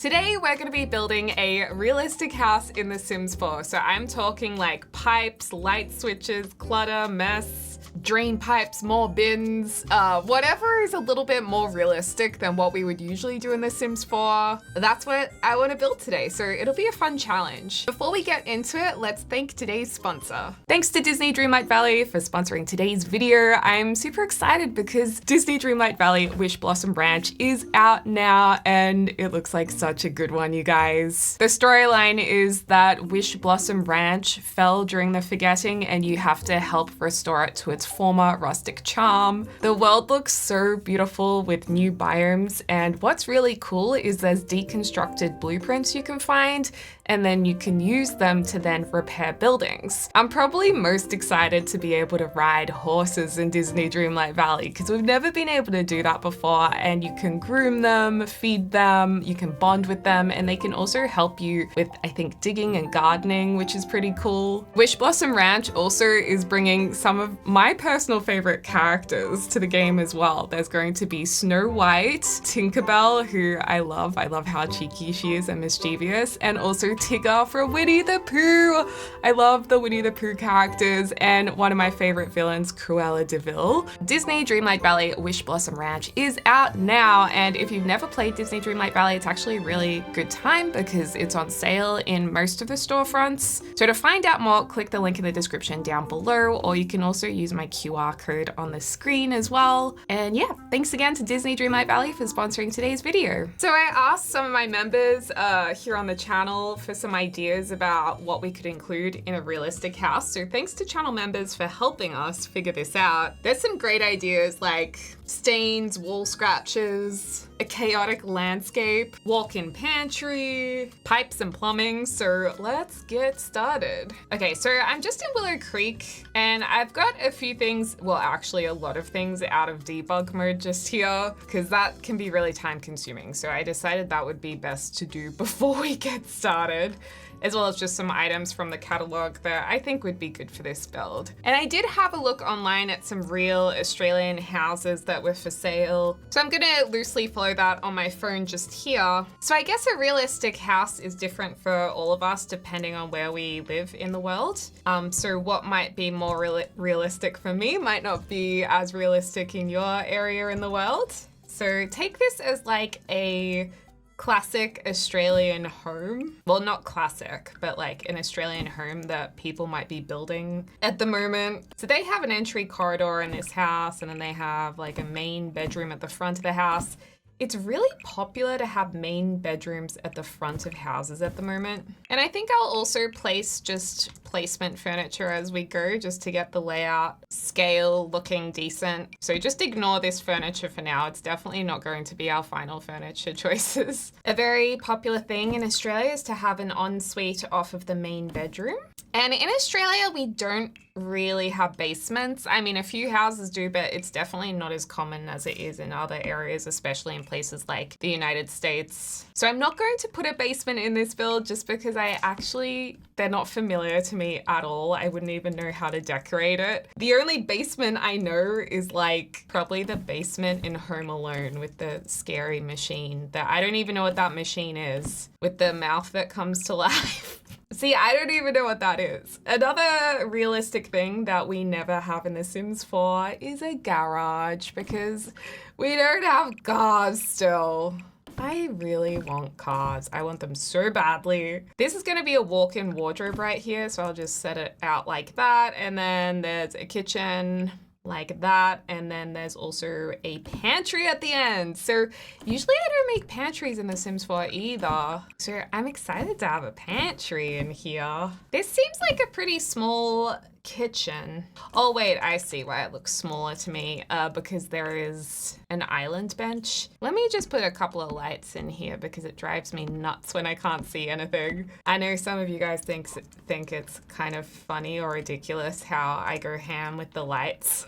Today we're going to be building a realistic house in The Sims 4. So I'm talking like pipes, light switches, clutter, mess, drain pipes, more bins, whatever is a little bit more realistic than what we would usually do in The Sims 4. That's what I want to build today, so it'll be a fun challenge. Before we get into it, let's thank today's sponsor. Thanks to Disney Dreamlight Valley for sponsoring today's video. I'm super excited because Disney Dreamlight Valley Wish Blossom Ranch is out now and it looks like such a good one, you guys. The storyline is that Wish Blossom Ranch fell during the forgetting and you have to help restore it to its former rustic charm. The world looks so beautiful with new biomes, and what's really cool is there's deconstructed blueprints you can find, and then you can use them to then repair buildings. I'm probably most excited to be able to ride horses in Disney Dreamlight Valley because we've never been able to do that before, and you can groom them, feed them, you can bond with them, and they can also help you with, I think, digging and gardening, which is pretty cool. Wish Blossom Ranch also is bringing some of my personal favorite characters to the game as well. There's going to be Snow White, Tinkerbell, who I love how cheeky she is and mischievous, and also Tigger from Winnie the Pooh. I love the Winnie the Pooh characters, and one of my favorite villains, Cruella de Vil. Disney Dreamlight Valley Wish Blossom Ranch is out now, and if you've never played Disney Dreamlight Valley, it's actually a really good time because it's on sale in most of the storefronts. So to find out more, click the link in the description down below, or you can also use my QR code on the screen as well. And yeah, thanks again to Disney Dreamlight Valley for sponsoring today's video. So I asked some of my members here on the channel for some ideas about what we could include in a realistic house. So thanks to channel members for helping us figure this out. There's some great ideas like stains, wall scratches, a chaotic landscape, walk-in pantry, pipes and plumbing. So let's get started. Okay, so I'm just in Willow Creek and I've got a few things, well, actually a lot of things out of debug mode just here because that can be really time consuming. So I decided that would be best to do before we get started, as well as just some items from the catalog that I think would be good for this build. And I did have a look online at some real Australian houses that were for sale. So I'm gonna loosely follow that on my phone just here. So I guess a realistic house is different for all of us depending on where we live in the world. So what might be more realistic for me might not be as realistic in your area in the world. So take this as like a classic Australian home. Well, not classic, but like an Australian home that people might be building at the moment. So they have an entry corridor in this house, and then they have like a main bedroom at the front of the house. It's really popular to have main bedrooms at the front of houses at the moment. And I think I'll also place just placement furniture as we go, just to get the layout scale looking decent. So just ignore this furniture for now. It's definitely not going to be our final furniture choices. A very popular thing in Australia is to have an ensuite off of the main bedroom. And in Australia, we don't really have basements. I mean, a few houses do, but it's definitely not as common as it is in other areas, especially in places like the United States. So I'm not going to put a basement in this build just because they're not familiar to me at all. I wouldn't even know how to decorate it. The only basement I know is like probably the basement in Home Alone with the scary machine that I don't even know what that machine is, with the mouth that comes to life. See, I don't even know what that is. Another realistic thing that we never have in The Sims 4 is a garage because we don't have cars still. I really want cars. I want them so badly. This is going to be a walk-in wardrobe right here, so I'll just set it out like that. And then there's a kitchen like that, and then there's also a pantry at the end. So usually I don't make pantries in The Sims 4 either, so I'm excited to have a pantry in here. This seems like a pretty small kitchen. Oh wait, I see why it looks smaller to me, because there is an island bench. Let me just put a couple of lights in here because it drives me nuts when I can't see anything. I know some of you guys think it's kind of funny or ridiculous how I go ham with the lights.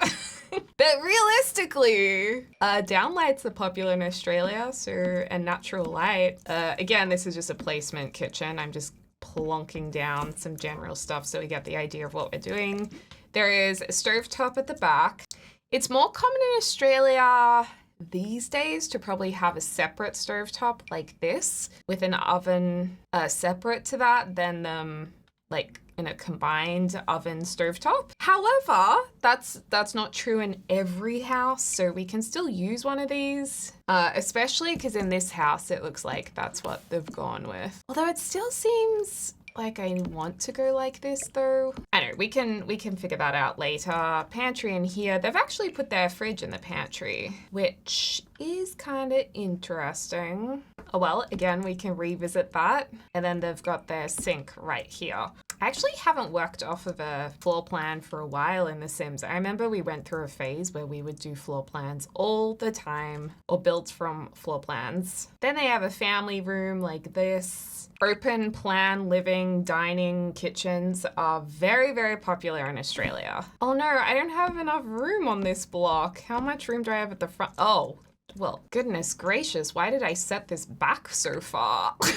But realistically, downlights are popular in Australia, so a natural light. Again, this is just a placement kitchen. I'm just plonking down some general stuff so we get the idea of what we're doing. There is a stovetop at the back. It's more common in Australia these days to probably have a separate stovetop like this with an oven separate to that than them like in a combined oven stovetop. However, that's not true in every house, so we can still use one of these, especially because in this house it looks like that's what they've gone with. Although it still seems like I want to go like this though. I know, we can figure that out later. Pantry in here, they've actually put their fridge in the pantry, which is kind of interesting. Oh well, again, we can revisit that. And then they've got their sink right here. I actually haven't worked off of a floor plan for a while in The Sims. I remember we went through a phase where we would do floor plans all the time, or build from floor plans. Then they have a family room like this. Open plan living, dining, kitchens are very, very popular in Australia. Oh no, I don't have enough room on this block. How much room do I have at the front? Oh, well, goodness gracious, why did I set this back so far? I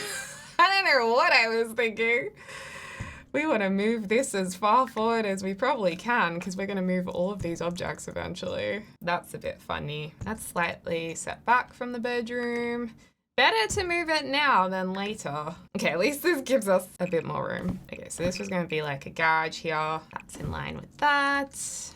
don't know what I was thinking. We want to move this as far forward as we probably can because we're going to move all of these objects eventually. That's a bit funny. That's slightly set back from the bedroom. Better to move it now than later. Okay, at least this gives us a bit more room. Okay, so this was going to be like a garage here. That's in line with that.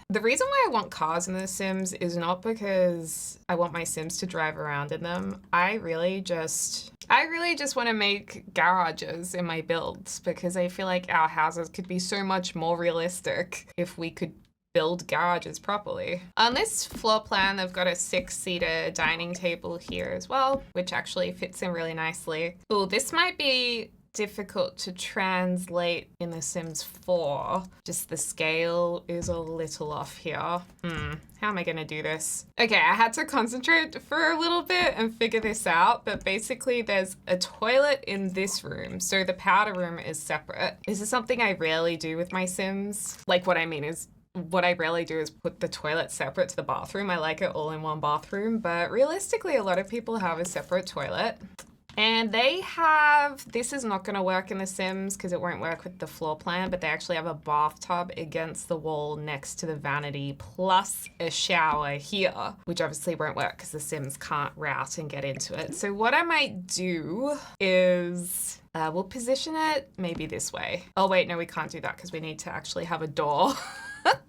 The reason why I want cars in The Sims is not because I want my Sims to drive around in them. I really just want to make garages in my builds because I feel like our houses could be so much more realistic if we could build garages properly. On this floor plan, they've got a 6-seater dining table here as well, which actually fits in really nicely. Oh, this might be difficult to translate in The Sims 4. Just the scale is a little off here. How am I gonna do this? Okay, I had to concentrate for a little bit and figure this out, but basically there's a toilet in this room, so the powder room is separate. This is something I rarely do with my Sims. Like what I mean is, what I rarely do is put the toilet separate to the bathroom. I like it all in one bathroom, but realistically, a lot of people have a separate toilet. And they have, this is not going to work in The Sims because it won't work with the floor plan, but they actually have a bathtub against the wall next to the vanity plus a shower here, which obviously won't work because The Sims can't route and get into it. So what I might do is we'll position it maybe this way. Oh wait, no, we can't do that because we need to actually have a door.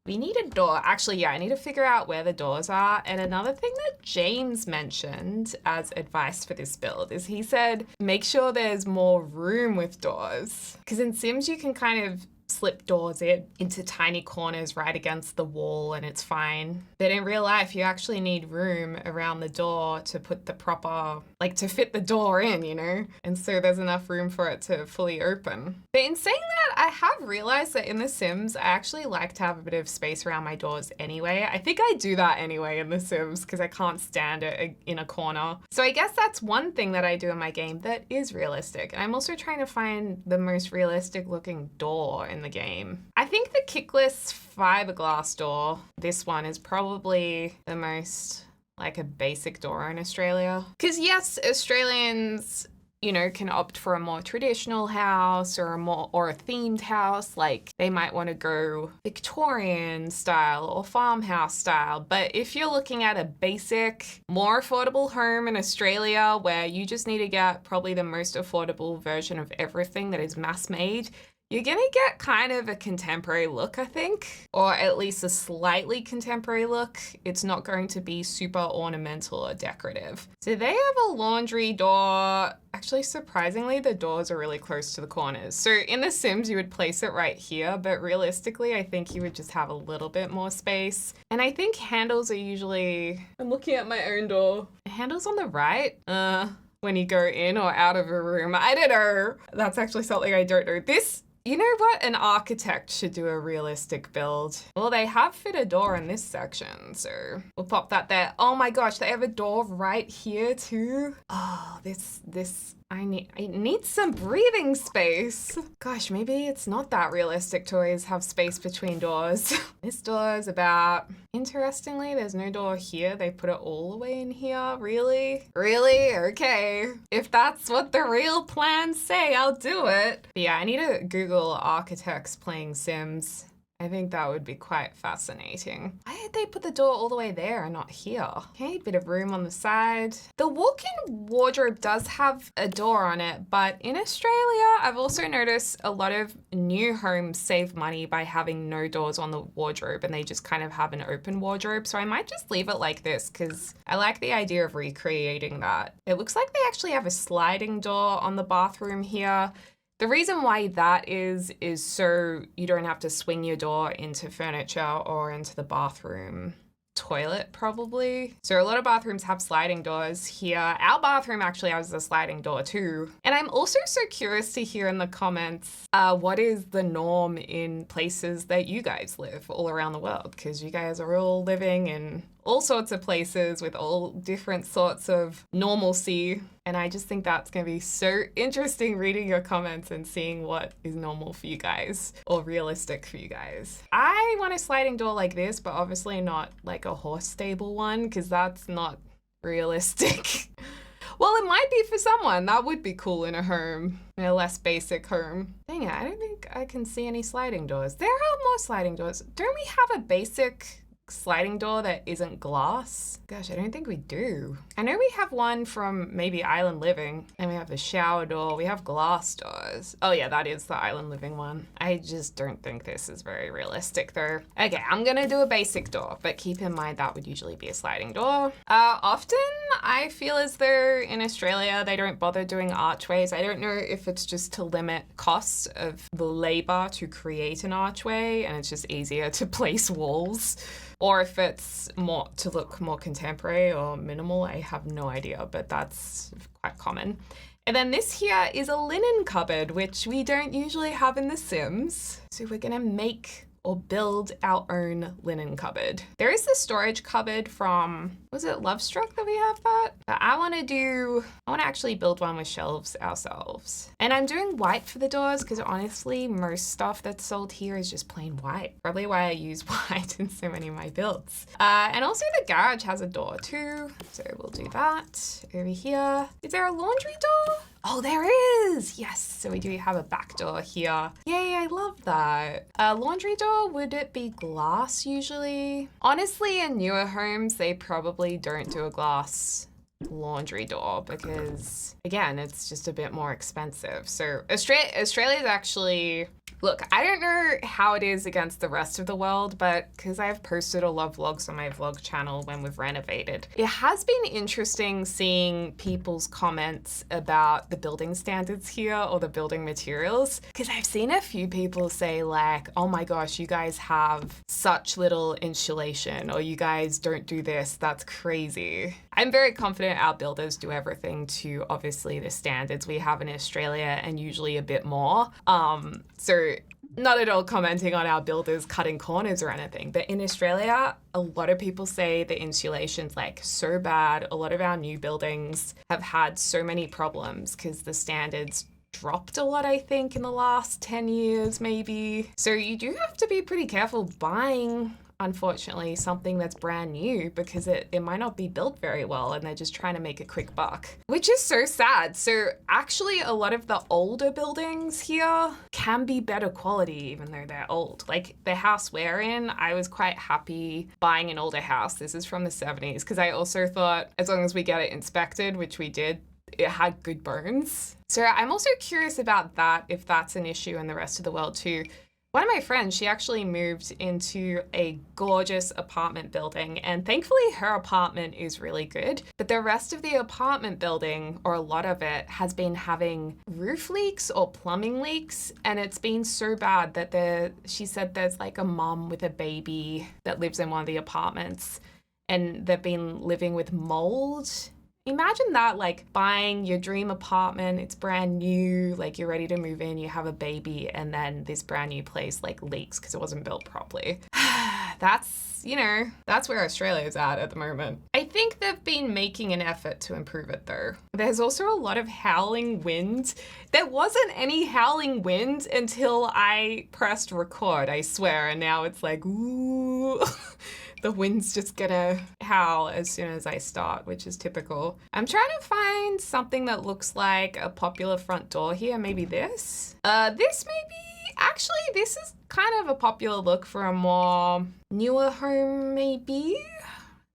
We need a door. Actually, yeah, I need to figure out where the doors are. And another thing that James mentioned as advice for this build is he said, make sure there's more room with doors. Because in Sims, you can kind of slip doors into tiny corners right against the wall and it's fine. But in real life, you actually need room around the door to put the proper, like to fit the door in, you know? And so there's enough room for it to fully open. But in saying that, I have realized that in The Sims, I actually like to have a bit of space around my doors anyway. I think I do that anyway in The Sims because I can't stand it in a corner. So I guess that's one thing that I do in my game that is realistic. And I'm also trying to find the most realistic looking door in the game. I think the kickless fiberglass door, this one, is probably the most like a basic door in Australia. Because yes, Australians, you know, can opt for a more traditional house or a themed house. Like they might want to go Victorian style or farmhouse style. But if you're looking at a basic, more affordable home in Australia where you just need to get probably the most affordable version of everything that is mass made, you're gonna get kind of a contemporary look, I think, or at least a slightly contemporary look. It's not going to be super ornamental or decorative. So they have a laundry door. Actually, surprisingly, the doors are really close to the corners. So in The Sims, you would place it right here, but realistically, I think you would just have a little bit more space. And I think handles are usually, I'm looking at my own door. Handles on the right, when you go in or out of a room. I don't know. That's actually something I don't know. You know what? An architect should do a realistic build. Well, they have fit a door in this section, so we'll pop that there. Oh my gosh, they have a door right here too. Oh, I need some breathing space. Gosh, maybe it's not that realistic to always have space between doors. This door is about, interestingly, there's no door here. They put it all the way in here. Really? Really? Okay. If that's what the real plans say, I'll do it. But yeah, I need to Google architects playing Sims. I think that would be quite fascinating. Why did they put the door all the way there and not here? Okay, bit of room on the side. The walk-in wardrobe does have a door on it, but in Australia, I've also noticed a lot of new homes save money by having no doors on the wardrobe and they just kind of have an open wardrobe. So I might just leave it like this because I like the idea of recreating that. It looks like they actually have a sliding door on the bathroom here. The reason why that is so you don't have to swing your door into furniture or into the bathroom toilet probably. So a lot of bathrooms have sliding doors here. Our bathroom actually has a sliding door too. And I'm also so curious to hear in the comments, what is the norm in places that you guys live all around the world? Because you guys are all living in all sorts of places with all different sorts of normalcy. And I just think that's going to be so interesting reading your comments and seeing what is normal for you guys or realistic for you guys. I want a sliding door like this, but obviously not like a horse stable one because that's not realistic. Well, it might be for someone. That would be cool in a home, in a less basic home. Dang it, I don't think I can see any sliding doors. There are more sliding doors. Don't we have a basic sliding door that isn't glass? Gosh, I don't think we do. I know we have one from maybe Island Living, and we have the shower door. We have glass doors. Oh yeah, that is the Island Living one. I just don't think this is very realistic though. Okay, I'm gonna do a basic door, but keep in mind that would usually be a sliding door. Often I feel as though in Australia they don't bother doing archways. I don't know if it's just to limit costs of the labor to create an archway and it's just easier to place walls, or if it's more to look more contemporary or minimal. I have no idea, but that's quite common. And then this here is a linen cupboard, which we don't usually have in The Sims. So we're gonna make or build our own linen cupboard. There is the storage cupboard from, was it Lovestruck that we have that? But I wanna actually build one with shelves ourselves. And I'm doing white for the doors because honestly, most stuff that's sold here is just plain white. Probably why I use white in so many of my builds. And also the garage has a door too. So we'll do that. Over here, is there a laundry door? Oh, there is! Yes, so we do have a back door here. Yay, I love that. A laundry door, would it be glass usually? Honestly, in newer homes, they probably don't do a glass laundry door because, again, it's just a bit more expensive. So Australia's actually, look, I don't know how it is against the rest of the world, but because I've posted a lot of vlogs on my vlog channel when we've renovated, it has been interesting seeing people's comments about the building standards here or the building materials. Because I've seen a few people say like, oh my gosh, you guys have such little insulation, or you guys don't do this, that's crazy. I'm very confident our builders do everything to obviously the standards we have in Australia and usually a bit more. So not at all commenting on our builders cutting corners or anything, but in Australia, a lot of people say the insulation's like so bad. A lot of our new buildings have had so many problems because the standards dropped a lot, I think, in the last 10 years maybe. So you do have to be pretty careful buying, unfortunately, something that's brand new because it might not be built very well and they're just trying to make a quick buck, which is so sad. So actually a lot of the older buildings here can be better quality even though they're old. Like the house we're in, I was quite happy buying an older house. This is from the 70s because I also thought as long as we get it inspected, which we did, it had good bones. So I'm also curious about that, if that's an issue in the rest of the world too. One of my friends, she actually moved into a gorgeous apartment building, and thankfully her apartment is really good, but the rest of the apartment building, or a lot of it, has been having roof leaks or plumbing leaks, and it's been so bad that she said there's like a mom with a baby that lives in one of the apartments, and they've been living with mold. Imagine that, like buying your dream apartment, it's brand new, like you're ready to move in, you have a baby, and then this brand new place like leaks because it wasn't built properly. That's, that's where Australia's at the moment. I think they've been making an effort to improve it though. There's also a lot of howling wind. There wasn't any howling wind until I pressed record, I swear, and now it's like, ooh. The wind's just gonna howl as soon as I start, which is typical. I'm trying to find something that looks like a popular front door here. Maybe this? This maybe? Actually, this is kind of a popular look for a more newer home, maybe.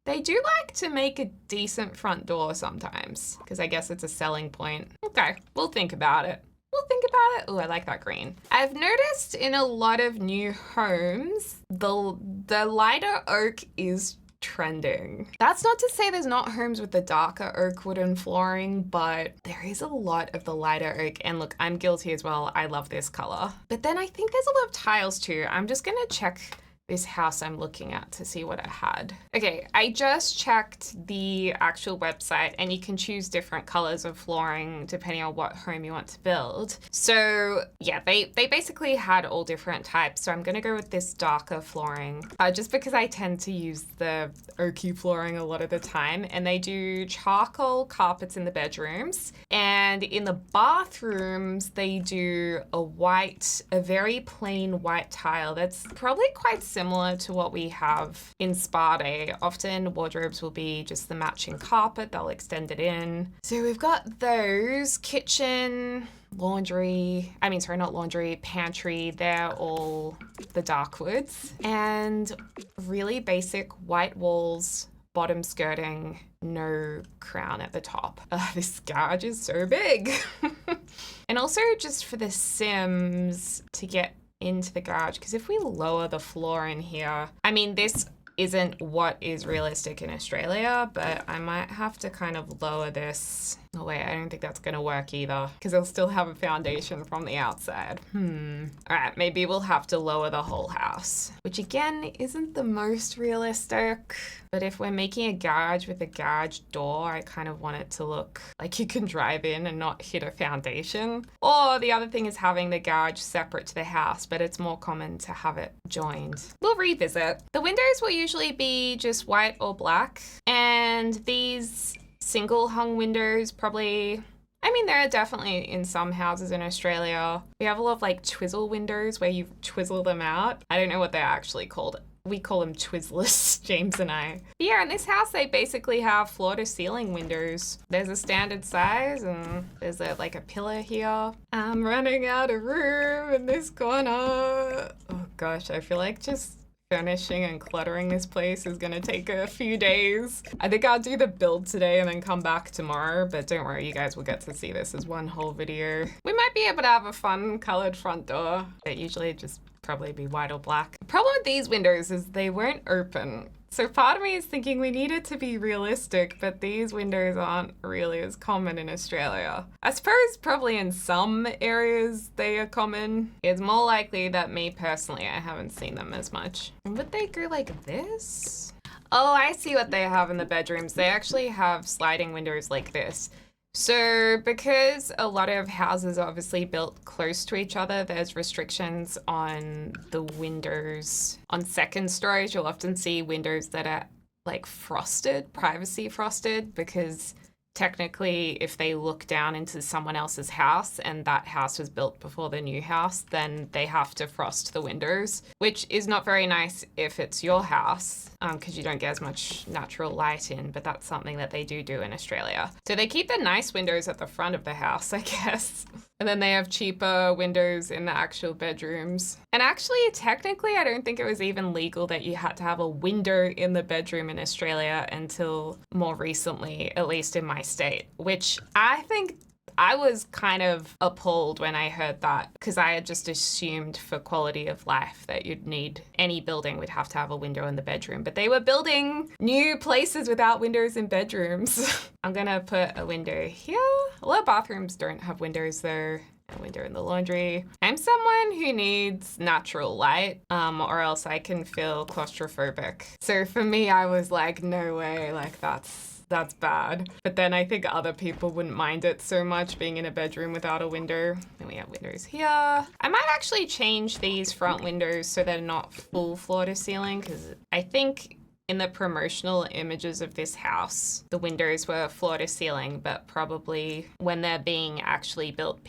They do like to make a decent front door sometimes, because I guess it's a selling point. Okay, we'll think about it. We'll think about it. Oh, I like that green. I've noticed in a lot of new homes, the lighter oak is trending. That's not to say there's not homes with the darker oak wooden flooring, but there is a lot of the lighter oak. And look, I'm guilty as well. I love this color. But then I think there's a lot of tiles too. I'm just gonna check this house I'm looking at to see what it had. Okay, I just checked the actual website and you can choose different colors of flooring depending on what home you want to build. So yeah, they basically had all different types. So I'm gonna go with this darker flooring just because I tend to use the oaky flooring a lot of the time. And they do charcoal carpets in the bedrooms, and in the bathrooms, they do a very plain white tile that's probably quite similar to what we have in Spa Day. Often wardrobes will be just the matching carpet, they'll extend it in. So we've got those. Kitchen, laundry, not laundry, pantry, they're all the dark woods. And really basic white walls, bottom skirting, no crown at the top. This garage is so big. And also just for the Sims to get into the garage, because if we lower the floor in here, this isn't what is realistic in Australia, but I might have to kind of lower this. Oh wait, I don't think that's gonna work either, because it'll still have a foundation from the outside. All right, maybe we'll have to lower the whole house, which again, isn't the most realistic. But if we're making a garage with a garage door, I kind of want it to look like you can drive in and not hit a foundation. Or the other thing is having the garage separate to the house, but it's more common to have it joined. We'll revisit. The windows will usually be just white or black, and these single hung windows probably, there are definitely in some houses in Australia. We have a lot of like twizzle windows where you twizzle them out. I don't know what they're actually called. We call them Twizzlers, James and I. But yeah, in this house, they basically have floor to ceiling windows. There's a standard size and there's a pillar here. I'm running out of room in this corner. Oh gosh, I feel like just furnishing and cluttering this place is gonna take a few days. I think I'll do the build today and then come back tomorrow, but don't worry, you guys will get to see this as one whole video. We might be able to have a fun colored front door, but usually just probably be white or black. The problem with these windows is they won't open. So part of me is thinking we need it to be realistic, but these windows aren't really as common in Australia. I suppose probably in some areas they are common. It's more likely that me personally, I haven't seen them as much. Would they go like this? Oh, I see what they have in the bedrooms. They actually have sliding windows like this. So because a lot of houses are obviously built close to each other, there's restrictions on the windows. On second stories, you'll often see windows that are like frosted, privacy frosted, because technically if they look down into someone else's house and that house was built before the new house, then they have to frost the windows, which is not very nice if it's your house, because you don't get as much natural light in, but that's something that they do in Australia. So they keep the nice windows at the front of the house, I guess. And then they have cheaper windows in the actual bedrooms. And actually, technically, I don't think it was even legal that you had to have a window in the bedroom in Australia until more recently, at least in my state, which I think I was kind of appalled when I heard that, because I had just assumed for quality of life that any building would have to have a window in the bedroom, but they were building new places without windows in bedrooms. I'm gonna put a window here. A lot of bathrooms don't have windows though. A window in the laundry. I'm someone who needs natural light, or else I can feel claustrophobic. So for me, I was like, no way, like that's bad. But then I think other people wouldn't mind it so much being in a bedroom without a window. Then we have windows here. I might actually change these front windows so they're not full floor to ceiling, because I think in the promotional images of this house, the windows were floor to ceiling, but probably when they're being actually built,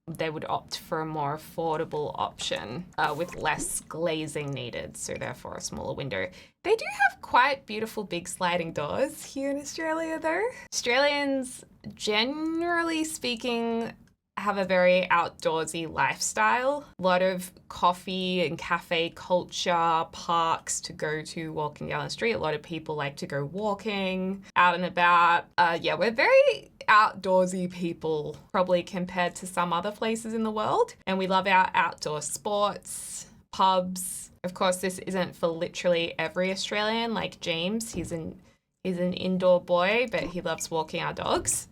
they would opt for a more affordable option with less glazing needed, so therefore a smaller window. They do have quite beautiful big sliding doors here in Australia though. Australians, generally speaking, have a very outdoorsy lifestyle. A lot of coffee and cafe culture, parks to go to walking down the street. A lot of people like to go walking out and about. Yeah, we're very outdoorsy people, probably compared to some other places in the world. And we love our outdoor sports, pubs. Of course, this isn't for literally every Australian, like James. He's an indoor boy, but he loves walking our dogs.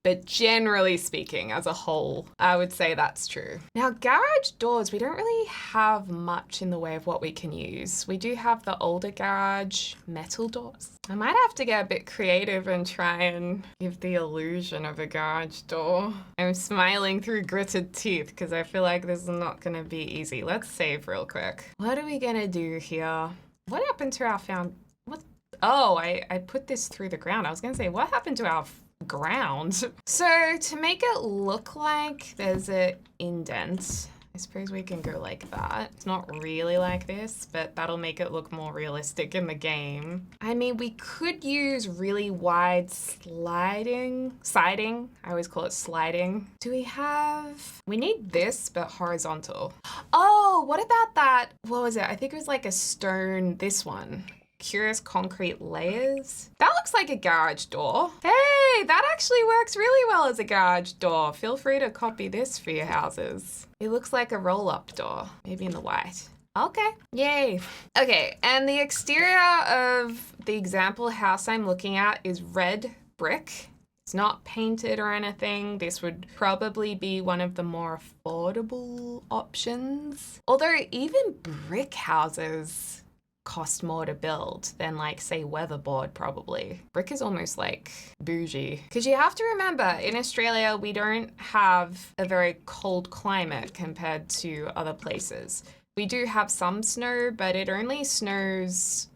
But generally speaking, as a whole, I would say that's true. Now, garage doors, we don't really have much in the way of what we can use. We do have the older garage metal doors. I might have to get a bit creative and try and give the illusion of a garage door. I'm smiling through gritted teeth because I feel like this is not going to be easy. Let's save real quick. What are we going to do here? What happened to our Oh, I put this through the ground. I was going to say, what happened to our ground? So to make it look like there's an indent, I suppose we can go like that. It's not really like this, but that'll make it look more realistic in the game. I mean, we could use really wide siding. I always call it sliding. We need this, but horizontal. Oh, what about that? What was it? I think it was like a stone, this one. Curious concrete layers. That looks like a garage door. Hey, that actually works really well as a garage door. Feel free to copy this for your houses. It looks like a roll-up door, maybe in the white. Okay, yay. Okay, and the exterior of the example house I'm looking at is red brick. It's not painted or anything. This would probably be one of the more affordable options. Although even brick houses cost more to build than, like, say, weatherboard probably. Brick is almost like bougie. Because you have to remember, in Australia, we don't have a very cold climate compared to other places. We do have some snow, but it snows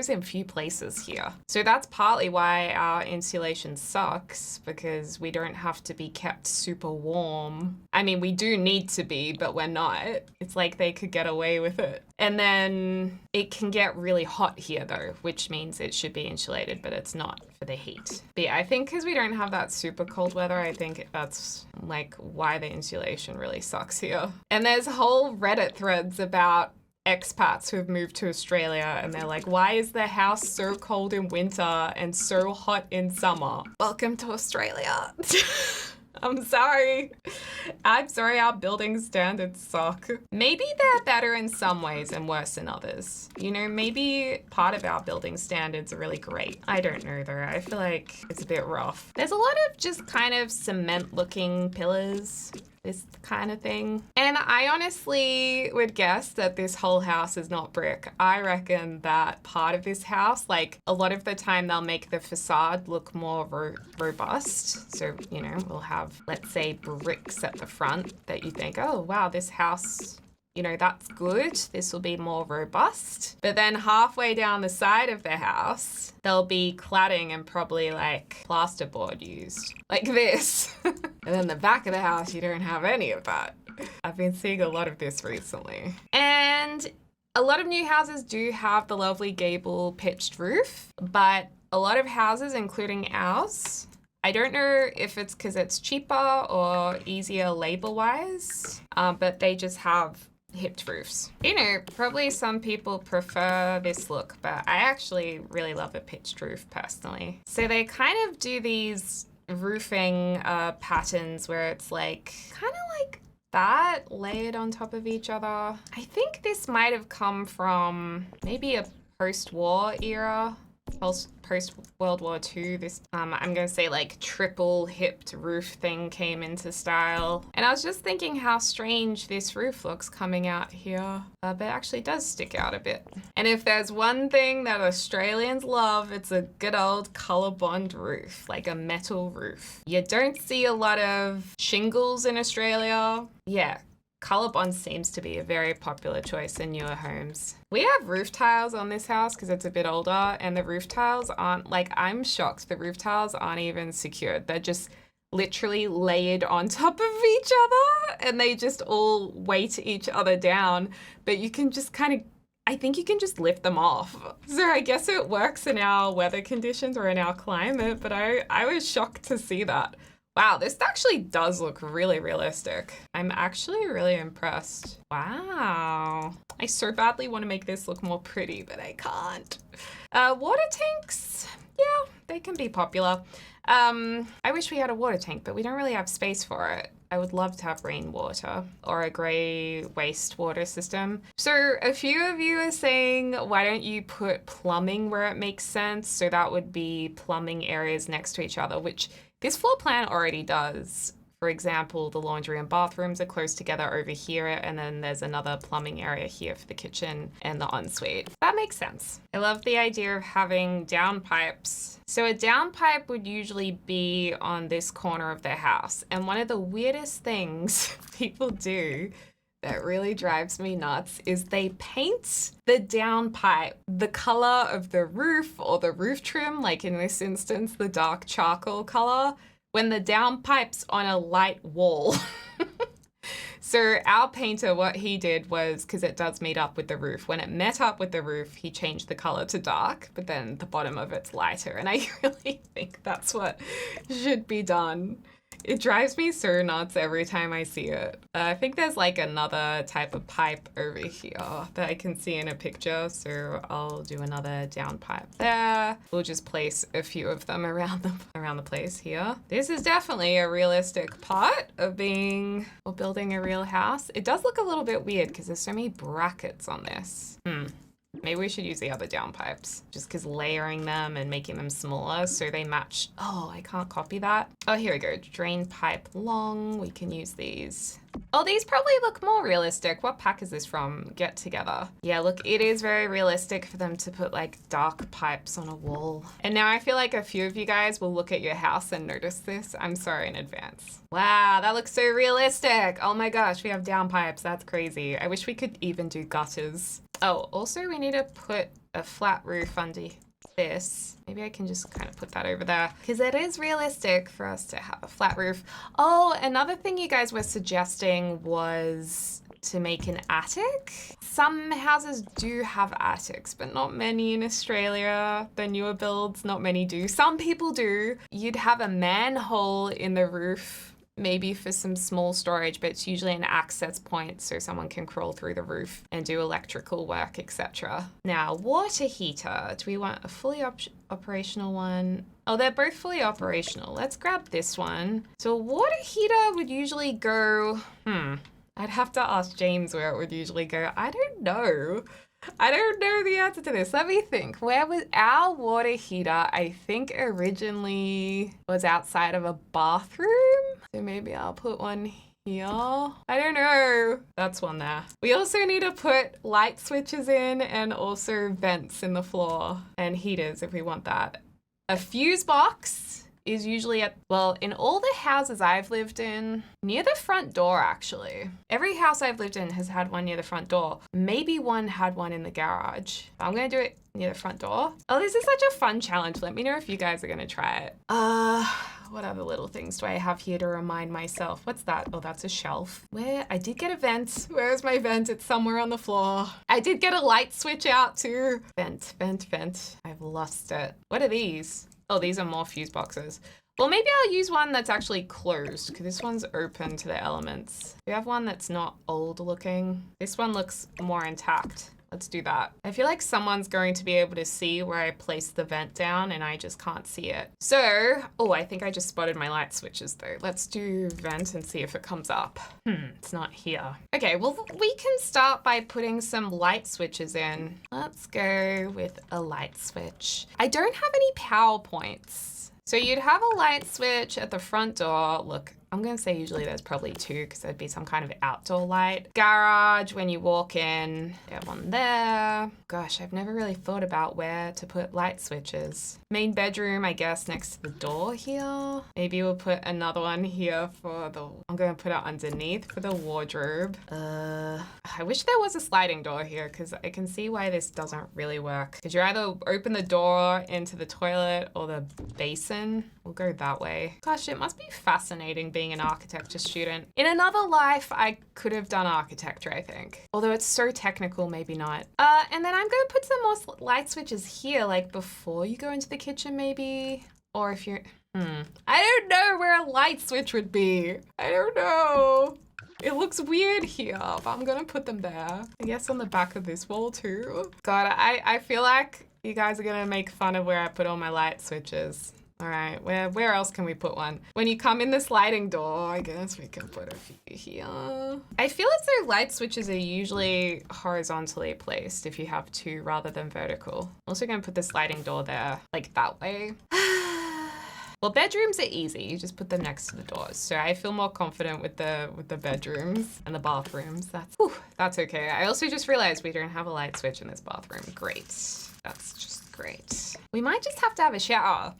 in few places here. So that's partly why our insulation sucks, because we don't have to be kept super warm. I mean, we do need to be, but we're not. It's like they could get away with it. And then it can get really hot here though, which means it should be insulated, but it's not for the heat. But yeah, I think because we don't have that super cold weather, I think that's like why the insulation really sucks here. And there's whole Reddit threads about expats who have moved to Australia and they're like, why is the house so cold in winter and so hot in summer? Welcome to Australia. I'm sorry, our building standards suck. Maybe they're better in some ways and worse in others. You know, maybe part of our building standards are really great. I don't know though, I feel like it's a bit rough. There's a lot of just kind of cement looking pillars, this kind of thing. And I honestly would guess that this whole house is not brick. I reckon that part of this house, like a lot of the time they'll make the facade look more robust. So, you know, we'll have, let's say, bricks at the front that you think, oh, wow, this house, you know, that's good. This will be more robust. But then halfway down the side of the house, there'll be cladding and probably like plasterboard used, like this. And then the back of the house, you don't have any of that. I've been seeing a lot of this recently. And a lot of new houses do have the lovely gable pitched roof, but a lot of houses, including ours, I don't know if it's because it's cheaper or easier labor-wise, but they just have hipped roofs. You know, probably some people prefer this look, but I actually really love a pitched roof personally. So they kind of do these roofing patterns where it's like kind of like that layered on top of each other. I think this might have come from maybe a post-war era, post-World War II. This, I'm gonna say like triple hipped roof thing came into style. And I was just thinking how strange this roof looks coming out here, but it actually does stick out a bit. And if there's one thing that Australians love, it's a good old ColourBond roof, like a metal roof. You don't see a lot of shingles in Australia. Yeah. ColourBond seems to be a very popular choice in newer homes. We have roof tiles on this house because it's a bit older, and the roof tiles aren't, like, I'm shocked the roof tiles aren't even secured. They're just literally layered on top of each other, and they just all weight each other down, but you can just kind of, I think you can just lift them off. So I guess it works in our weather conditions or in our climate, but I was shocked to see that. Wow, this actually does look really realistic. I'm actually really impressed. Wow. I so badly want to make this look more pretty, but I can't. Water tanks, yeah, they can be popular. I wish we had a water tank, but we don't really have space for it. I would love to have rainwater or a grey wastewater system. So a few of you are saying, why don't you put plumbing where it makes sense? So that would be plumbing areas next to each other, which this floor plan already does. For example, the laundry and bathrooms are close together over here, and then there's another plumbing area here for the kitchen and the ensuite. That makes sense. I love the idea of having downpipes. So a downpipe would usually be on this corner of the house. And one of the weirdest things people do that really drives me nuts is they paint the downpipe the color of the roof or the roof trim, like in this instance, the dark charcoal color, when the downpipe's on a light wall. So our painter, what he did was, because it does meet up with the roof, when it met up with the roof, he changed the color to dark, but then the bottom of it's lighter. And I really think that's what should be done. It drives me so nuts every time I see it. I think there's like another type of pipe over here that I can see in a picture. So I'll do another down pipe there. We'll just place a few of them around the place here. This is definitely a realistic part of building a real house. It does look a little bit weird because there's so many brackets on this. Maybe we should use the other downpipes, just because layering them and making them smaller so they match. Oh, I can't copy that. Oh, here we go. Drain pipe long. We can use these. Oh, these probably look more realistic. What pack is this from? Get Together. Yeah, look, it is very realistic for them to put like dark pipes on a wall. And now I feel like a few of you guys will look at your house and notice this. I'm sorry in advance. Wow, that looks so realistic. Oh my gosh, we have downpipes. That's crazy. I wish we could even do gutters. Oh, also we need to put a flat roof under this. Maybe I can just kind of put that over there because it is realistic for us to have a flat roof. Oh, another thing you guys were suggesting was to make an attic. Some houses do have attics, but not many in Australia. The newer builds, not many do. Some people do. You'd have a manhole in the roof, maybe for some small storage, but it's usually an access point so someone can crawl through the roof and do electrical work, etc. Now, water heater. Do we want a fully operational one? Oh, they're both fully operational. Let's grab this one. So a water heater would usually go, I'd have to ask James where it would usually go. I don't know. I don't know the answer to this. Let me think. Where was our water heater? I think originally was outside of a bathroom. So maybe I'll put one here. I don't know. That's one there. We also need to put light switches in and also vents in the floor and heaters if we want that. A fuse box is usually in all the houses I've lived in, near the front door actually. Every house I've lived in has had one near the front door. Maybe one had one in the garage. I'm gonna do it near the front door. Oh, this is such a fun challenge. Let me know if you guys are gonna try it. What other little things do I have here to remind myself? What's that? Oh, that's a shelf. I did get a vent. Where's my vent? It's somewhere on the floor. I did get a light switch out too. Vent. I've lost it. What are these? Oh, these are more fuse boxes. Well, maybe I'll use one that's actually closed because this one's open to the elements. We have one that's not old looking. This one looks more intact. Let's do that. I feel like someone's going to be able to see where I placed the vent down and I just can't see it. So, I think I just spotted my light switches though. Let's do vent and see if it comes up. It's not here. Okay, well, we can start by putting some light switches in. Let's go with a light switch. I don't have any power points. So you'd have a light switch at the front door. Look, I'm gonna say usually there's probably two because there'd be some kind of outdoor light. Garage, when you walk in, you have one there. Gosh, I've never really thought about where to put light switches. Main bedroom, I guess, next to the door here. Maybe we'll put another one here I'm gonna put it underneath for the wardrobe. I wish there was a sliding door here because I can see why this doesn't really work. Because you either open the door into the toilet or the basin. We'll go that way. Gosh, it must be fascinating being an architecture student. In another life, I could have done architecture, I think. Although it's so technical, maybe not. And then I'm gonna put some more light switches here, like before you go into the kitchen maybe. Or if you're, I don't know where a light switch would be. I don't know. It looks weird here, but I'm gonna put them there. I guess on the back of this wall too. God, I feel like you guys are gonna make fun of where I put all my light switches. All right, where else can we put one? When you come in the sliding door, I guess we can put a few here. I feel as though light switches are usually horizontally placed if you have two rather than vertical. Also gonna put the sliding door there, like that way. Well, bedrooms are easy. You just put them next to the doors. So I feel more confident with the bedrooms and the bathrooms. That's okay. I also just realized we don't have a light switch in this bathroom. Great. That's just great. We might just have to have a shower.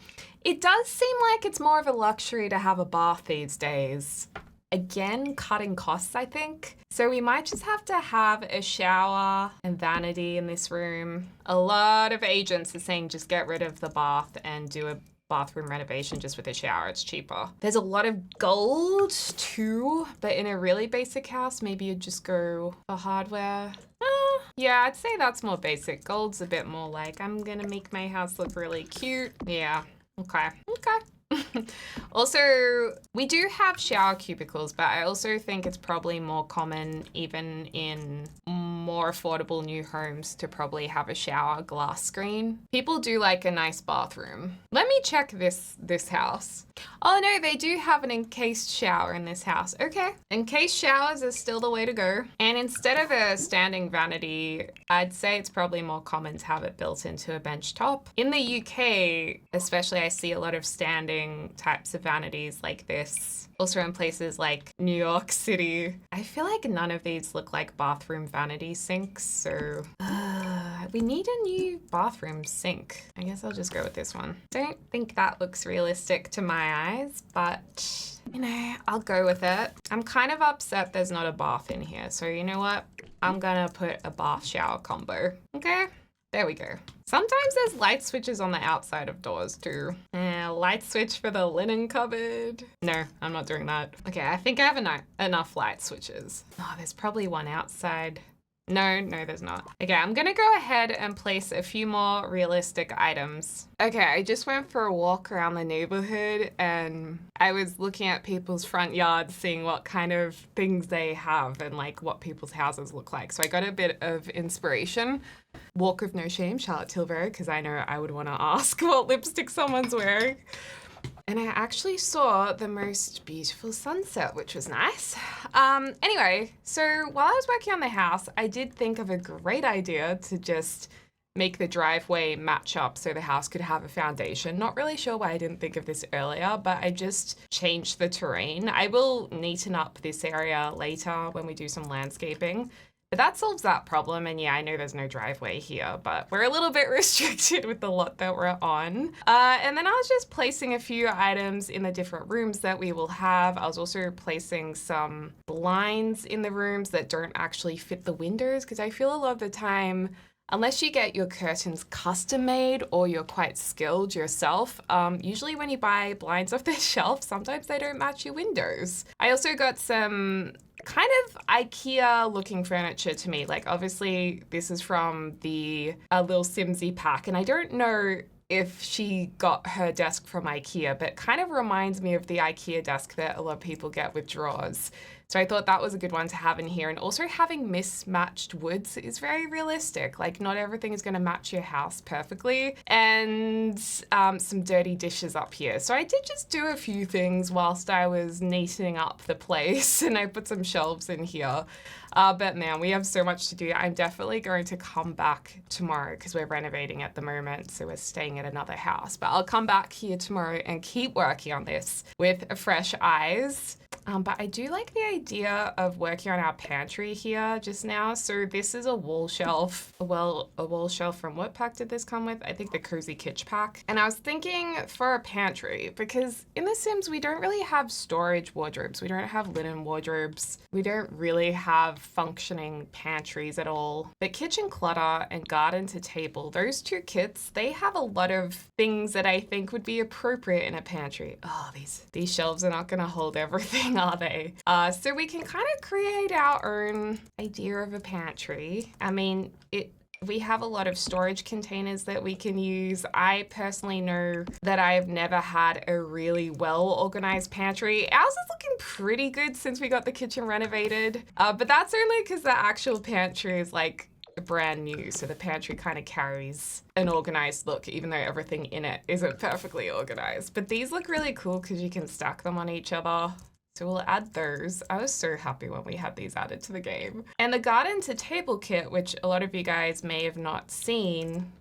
It does seem like it's more of a luxury to have a bath these days. Again, cutting costs, I think. So we might just have to have a shower and vanity in this room. A lot of agents are saying just get rid of the bath and do a bathroom renovation just with a shower. It's cheaper. There's a lot of gold too, but in a really basic house, maybe you'd just go for hardware. Yeah, I'd say that's more basic. Gold's a bit more like, I'm gonna make my house look really cute. Yeah, okay. Also, we do have shower cubicles, but I also think it's probably more common even in more affordable new homes to probably have a shower glass screen. People do like a nice bathroom. Let me check this house. Oh no, they do have an encased shower in this house. Okay, encased showers is still the way to go. And instead of a standing vanity, I'd say it's probably more common to have it built into a bench top. In the UK, especially, I see a lot of standing types of vanities like this. Also in places like New York City. I feel like none of these look like bathroom vanity sinks, so we need a new bathroom sink. I guess I'll just go with this one. Don't think that looks realistic to my eyes, but you know, I'll go with it. I'm kind of upset there's not a bath in here, so you know what? I'm gonna put a bath shower combo. Okay, there we go. Sometimes there's light switches on the outside of doors too. Light switch for the linen cupboard. No, I'm not doing that. Okay, I think I have enough light switches. Oh, there's probably one outside. No, there's not. Okay, I'm gonna go ahead and place a few more realistic items. Okay, I just went for a walk around the neighborhood and I was looking at people's front yards, seeing what kind of things they have and like what people's houses look like. So I got a bit of inspiration. Walk of no shame, Charlotte Tilbury, because I know I would want to ask what lipstick someone's wearing. And I actually saw the most beautiful sunset, which was nice. Anyway, so while I was working on the house, I did think of a great idea to just make the driveway match up so the house could have a foundation. Not really sure why I didn't think of this earlier, but I just changed the terrain. I will neaten up this area later when we do some landscaping. But that solves that problem, and yeah, I know there's no driveway here, but we're a little bit restricted with the lot that we're on. And then I was just placing a few items in the different rooms that we will have. I was also placing some blinds in the rooms that don't actually fit the windows, because I feel a lot of the time, unless you get your curtains custom made or you're quite skilled yourself, usually when you buy blinds off the shelf, sometimes they don't match your windows. I also got some kind of IKEA looking furniture to me. Like obviously this is from the Little Simsy pack, and I don't know if she got her desk from IKEA, but kind of reminds me of the IKEA desk that a lot of people get with drawers. So I thought that was a good one to have in here. And also having mismatched woods is very realistic. Like not everything is gonna match your house perfectly. And some dirty dishes up here. So I did just do a few things whilst I was neatening up the place, and I put some shelves in here. But man, we have so much to do. I'm definitely going to come back tomorrow because we're renovating at the moment. So we're staying at another house, but I'll come back here tomorrow and keep working on this with fresh eyes. But I do like the idea of working on our pantry here just now. So this is a wall shelf. Well, a wall shelf from what pack did this come with? I think the Cozy Kitsch pack. And I was thinking for a pantry, because in The Sims, we don't really have storage wardrobes. We don't have linen wardrobes. We don't really have functioning pantries at all. But kitchen clutter and garden to table, those two kits, they have a lot of things that I think would be appropriate in a pantry. Oh, these shelves are not gonna hold everything, are they? So we can kind of create our own idea of a pantry. I mean, We have a lot of storage containers that we can use. I personally know that I've never had a really well organized pantry. Ours is looking pretty good since we got the kitchen renovated, but that's only because the actual pantry is like brand new, so the pantry kind of carries an organized look, even though everything in it isn't perfectly organized. But these look really cool because you can stack them on each other. So we'll add those. I was so happy when we had these added to the game. And the garden to table kit, which a lot of you guys may have not seen,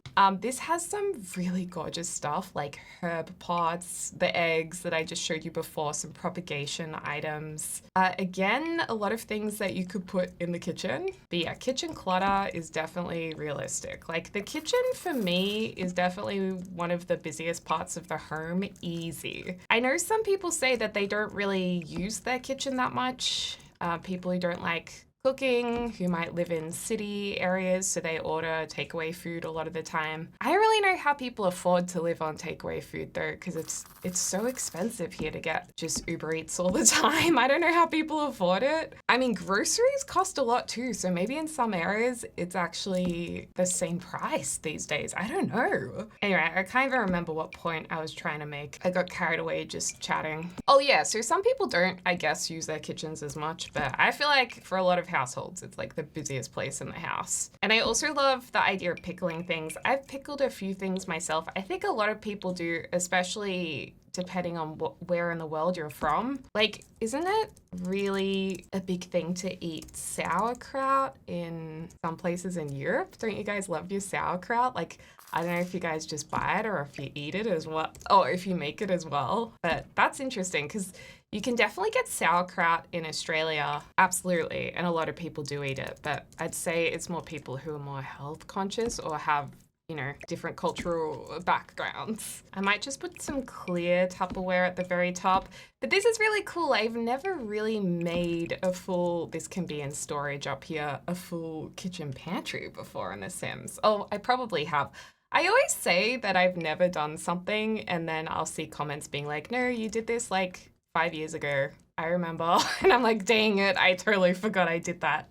this has some really gorgeous stuff like herb pots, the eggs that I just showed you before, some propagation items. Again, a lot of things that you could put in the kitchen. But yeah, kitchen clutter is definitely realistic. Like the kitchen for me is definitely one of the busiest parts of the home, easy. I know some people say that they don't really use their kitchen that much. People who don't like cooking, who might live in city areas, so they order takeaway food a lot of the time. I don't really know how people afford to live on takeaway food though, because it's so expensive here to get just Uber Eats all the time. I don't know how people afford it. I mean, groceries cost a lot too, so maybe in some areas it's actually the same price these days. I don't know. Anyway, I can't even remember what point I was trying to make. I got carried away just chatting. Oh yeah, so some people don't, I guess, use their kitchens as much, but I feel like for a lot of households, it's like the busiest place in the house. And I also love the idea of pickling things. I've pickled a few things myself. I think a lot of people do, especially depending on where in the world you're from. Like, isn't it really a big thing to eat sauerkraut in some places in Europe? Don't you guys love your sauerkraut? Like, I don't know if you guys just buy it or if you eat it as well, or if you make it as well. But that's interesting because you can definitely get sauerkraut in Australia, absolutely, and a lot of people do eat it, but I'd say it's more people who are more health conscious or have, you know, different cultural backgrounds. I might just put some clear Tupperware at the very top, but this is really cool. I've never really made a full, this can be in storage up here, a full kitchen pantry before in The Sims. Oh, I probably have. I always say that I've never done something and then I'll see comments being like, no, you did this like 5 years ago, I remember. And I'm like, dang it, I totally forgot I did that.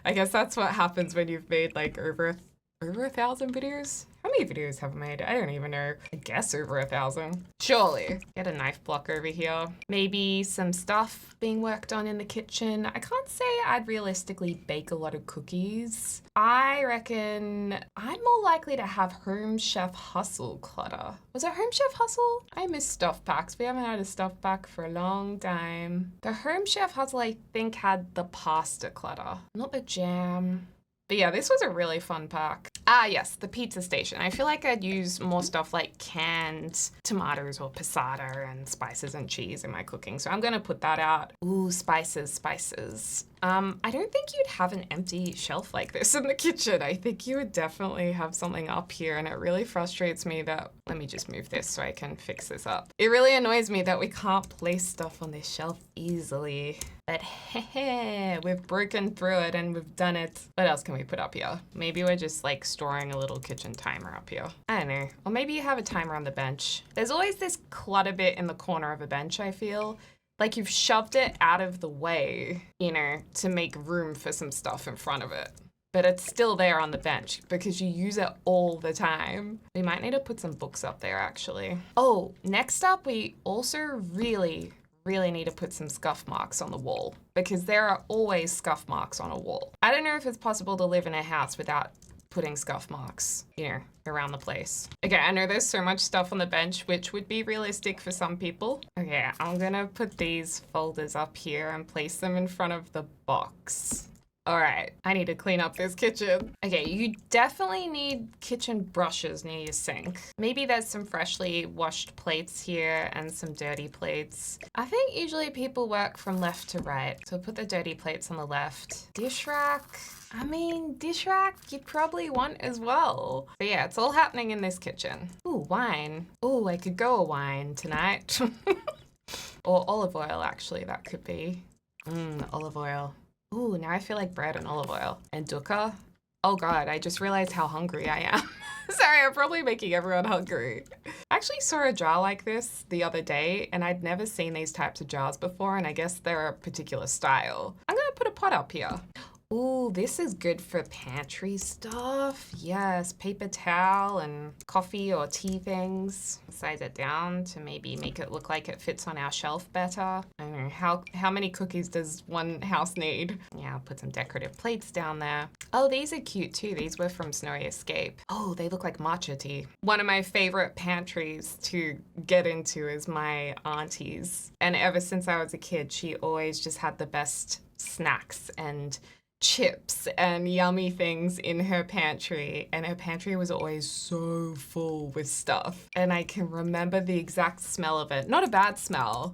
I guess that's what happens when you've made like over 1,000 videos? How many videos have I made? I don't even know. I guess over 1,000. Surely. Get a knife block over here. Maybe some stuff being worked on in the kitchen. I can't say I'd realistically bake a lot of cookies. I reckon I'm more likely to have Home Chef Hustle clutter. Was it Home Chef Hustle? I miss stuff packs. We haven't had a stuff pack for a long time. The Home Chef Hustle, I think, had the pasta clutter, not the jam. But yeah, this was a really fun pack. Ah, yes, the pizza station. I feel like I'd use more stuff like canned tomatoes or passata and spices and cheese in my cooking. So I'm gonna put that out. Ooh, spices. I don't think you'd have an empty shelf like this in the kitchen. I think you would definitely have something up here, and it really frustrates me that, let me just move this so I can fix this up. It really annoys me that we can't place stuff on this shelf easily. But hey, we've broken through it and we've done it. What else can we put up here? Maybe we're just like storing a little kitchen timer up here. I don't know. Or maybe you have a timer on the bench. There's always this clutter bit in the corner of a bench, I feel. Like you've shoved it out of the way, you know, to make room for some stuff in front of it. But it's still there on the bench because you use it all the time. We might need to put some books up there actually. Oh, next up, we also really need to put some scuff marks on the wall because there are always scuff marks on a wall. I don't know if it's possible to live in a house without putting scuff marks, you know, around the place. Okay, I know there's so much stuff on the bench, which would be realistic for some people. Okay, I'm gonna put these folders up here and place them in front of the box. All right, I need to clean up this kitchen. Okay, you definitely need kitchen brushes near your sink. Maybe there's some freshly washed plates here and some dirty plates. I think usually people work from left to right. So put the dirty plates on the left. Dish rack. I mean, dish rack you probably want as well. But yeah, it's all happening in this kitchen. Ooh, wine. Ooh, I could go a wine tonight. Or olive oil, actually, that could be. Olive oil. Ooh, now I feel like bread and olive oil. And dukkha. Oh God, I just realized how hungry I am. Sorry, I'm probably making everyone hungry. I actually saw a jar like this the other day and I'd never seen these types of jars before and I guess they're a particular style. I'm gonna put a pot up here. Ooh, this is good for pantry stuff. Yes, paper towel and coffee or tea things. Size it down to maybe make it look like it fits on our shelf better. I don't know, how many cookies does one house need? Yeah, I'll put some decorative plates down there. Oh, these are cute too. These were from Snowy Escape. Oh, they look like matcha tea. One of my favorite pantries to get into is my auntie's. And ever since I was a kid, she always just had the best snacks and chips and yummy things in her pantry, and her pantry was always so full with stuff, and I can remember the exact smell of it. Not a bad smell,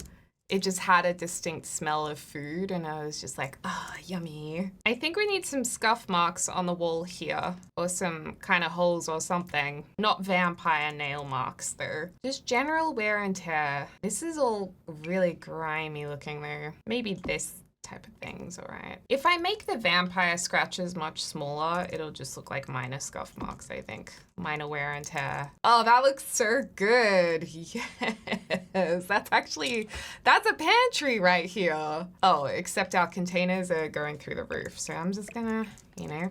it just had a distinct smell of food, and I was just like, ah, yummy. I think we need some scuff marks on the wall here, or some kind of holes or something. Not vampire nail marks though. Just general wear and tear. This is all really grimy looking though. Maybe this type of things, all right. If I make the vampire scratches much smaller, it'll just look like minor scuff marks, I think. Minor wear and tear. Oh, that looks so good. Yes, that's a pantry right here. Oh, except our containers are going through the roof. So I'm just gonna,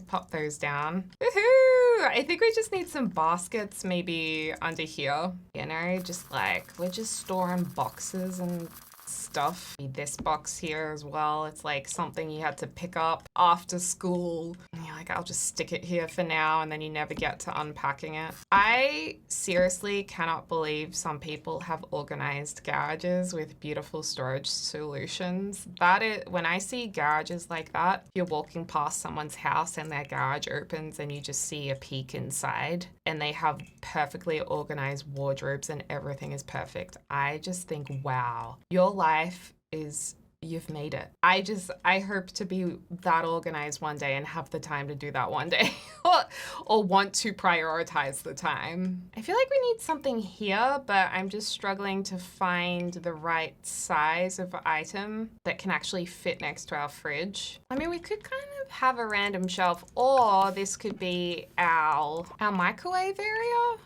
pop those down. Woohoo! I think we just need some baskets maybe under here. Just like, we're just storing boxes and stuff. This box here as well. It's like something you had to pick up after school. And you're like, I'll just stick it here for now, and then you never get to unpacking it. I seriously cannot believe some people have organized garages with beautiful storage solutions. When I see garages like that, you're walking past someone's house and their garage opens and you just see a peek inside, and they have perfectly organized wardrobes and everything is perfect. I just think, wow, your life you've made it. I hope to be that organized one day and have the time to do that one day or want to prioritize the time. I feel like we need something here, but I'm just struggling to find the right size of item that can actually fit next to our fridge. I mean, we could kind of have a random shelf, or this could be our microwave area.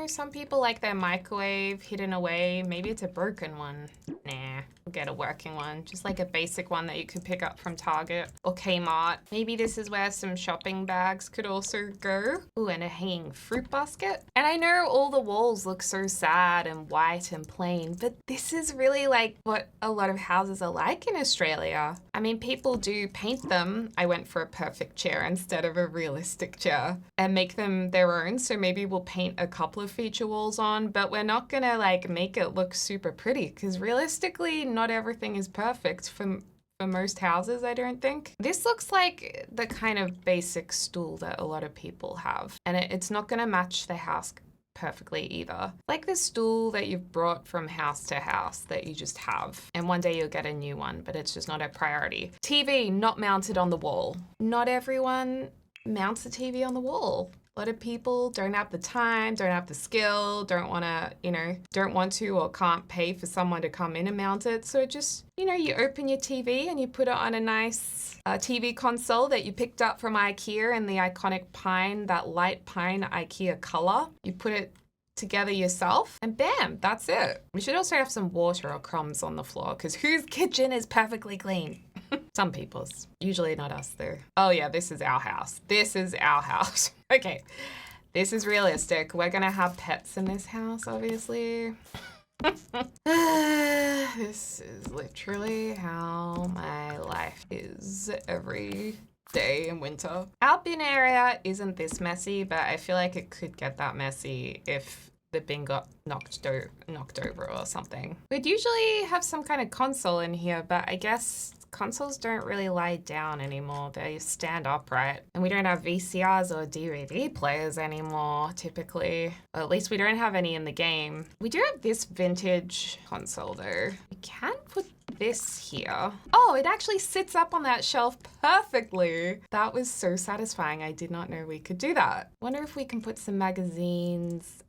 Some people like their microwave hidden away. Maybe it's a broken one. Nah, we'll get a working one. Just like a basic one that you could pick up from Target or Kmart. Maybe this is where some shopping bags could also go. Ooh, and a hanging fruit basket. And I know all the walls look so sad and white and plain, but this is really like what a lot of houses are like in Australia. I mean, people do paint them. I went for a perfect chair instead of a realistic chair and make them their own. So maybe we'll paint a couple of feature walls on, but we're not gonna like make it look super pretty, because realistically not everything is perfect for most houses, I don't think. This looks like the kind of basic stool that a lot of people have, and it's not gonna match the house perfectly either. Like the stool that you've brought from house to house that you just have, and one day you'll get a new one, but it's just not a priority. TV not mounted on the wall. Not everyone mounts a TV on the wall. A lot of people don't have the time, don't have the skill, don't want to or can't pay for someone to come in and mount it. So just, you open your TV and you put it on a nice TV console that you picked up from IKEA in the iconic pine, that light pine IKEA color. You put it together yourself and bam, that's it. We should also have some water or crumbs on the floor, because whose kitchen is perfectly clean? Some people's. Usually not us though. Oh yeah, this is our house. This is our house. Okay, this is realistic. We're gonna have pets in this house, obviously. This is literally how my life is every day in winter. Our bin area isn't this messy, but I feel like it could get that messy if the bin got knocked over or something. We'd usually have some kind of console in here, but I guess consoles don't really lie down anymore. They stand upright. And we don't have VCRs or DVD players anymore, typically. Or at least we don't have any in the game. We do have this vintage console, though. We can put this here. Oh, it actually sits up on that shelf perfectly. That was so satisfying. I did not know we could do that. Wonder if we can put some magazines.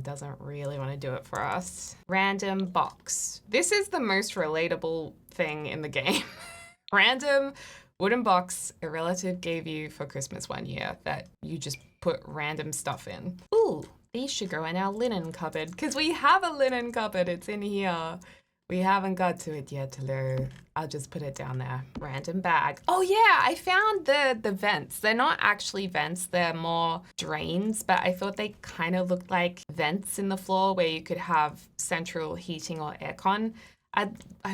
Doesn't really want to do it for us. Random box. This is the most relatable thing in the game. Random wooden box a relative gave you for Christmas one year that you just put random stuff in. Ooh, these should go in our linen cupboard, because we have a linen cupboard. It's in here. We haven't got to it yet, hello. I'll just put it down there. Random bag. Oh yeah, I found the vents. They're not actually vents, they're more drains, but I thought they kind of looked like vents in the floor where you could have central heating or aircon. I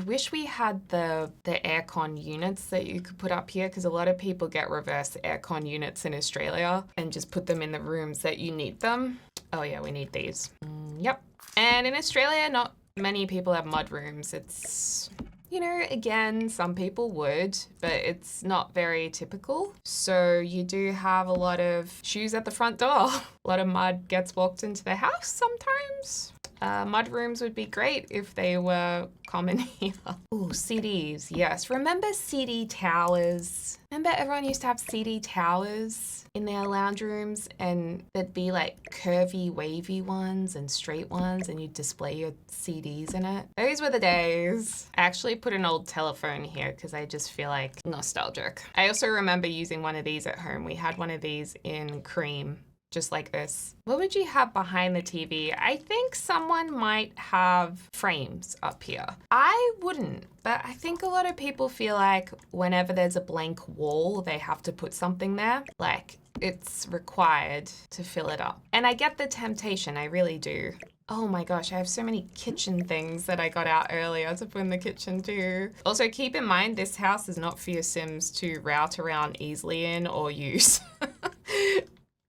wish we had the aircon units that you could put up here, because a lot of people get reverse aircon units in Australia and just put them in the rooms that you need them. Oh yeah, we need these. Yep. And in Australia, not many people have mud rooms. It's, you know, again, some people would, but it's not very typical. So you do have a lot of shoes at the front door. A lot of mud gets walked into the house sometimes. Mud rooms would be great if they were common here. Ooh, CDs, yes. Remember CD towers? Remember everyone used to have CD towers in their lounge rooms, and there'd be like curvy, wavy ones and straight ones, and you'd display your CDs in it. Those were the days. I actually put an old telephone here because I just feel like nostalgic. I also remember using one of these at home. We had one of these in cream, just like this. What would you have behind the TV? I think someone might have frames up here. I wouldn't, but I think a lot of people feel like whenever there's a blank wall, they have to put something there. Like, it's required to fill it up. And I get the temptation, I really do. Oh my gosh, I have so many kitchen things that I got out earlier to put in the kitchen too. Also, keep in mind, this house is not for your Sims to route around easily in or use.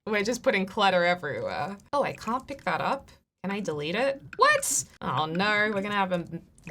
We're just putting clutter everywhere. Oh, I can't pick that up. Can I delete it? What? Oh no, we're gonna have a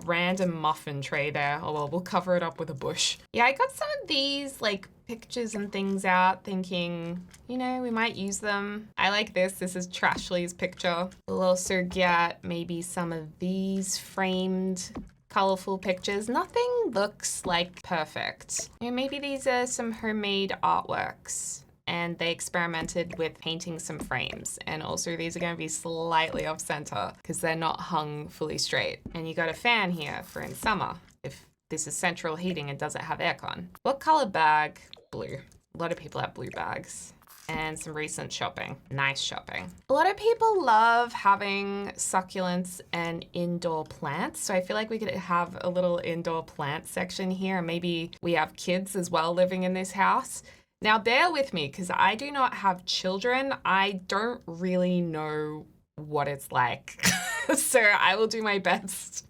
random muffin tray there. Oh well, we'll cover it up with a bush. Yeah, I got some of these like pictures and things out thinking, you know, we might use them. I like this. This is Trashley's picture. We'll also get maybe some of these framed colorful pictures. Nothing looks like perfect. You know, maybe these are some homemade artworks, and they experimented with painting some frames. And also these are gonna be slightly off center because they're not hung fully straight. And you got a fan here for in summer, if this is central heating and doesn't have aircon. What color bag? Blue. A lot of people have blue bags. And some recent shopping. Nice shopping. A lot of people love having succulents and indoor plants. So I feel like we could have a little indoor plant section here. Maybe we have kids as well living in this house. Now bear with me because I do not have children. I don't really know what it's like. So I will do my best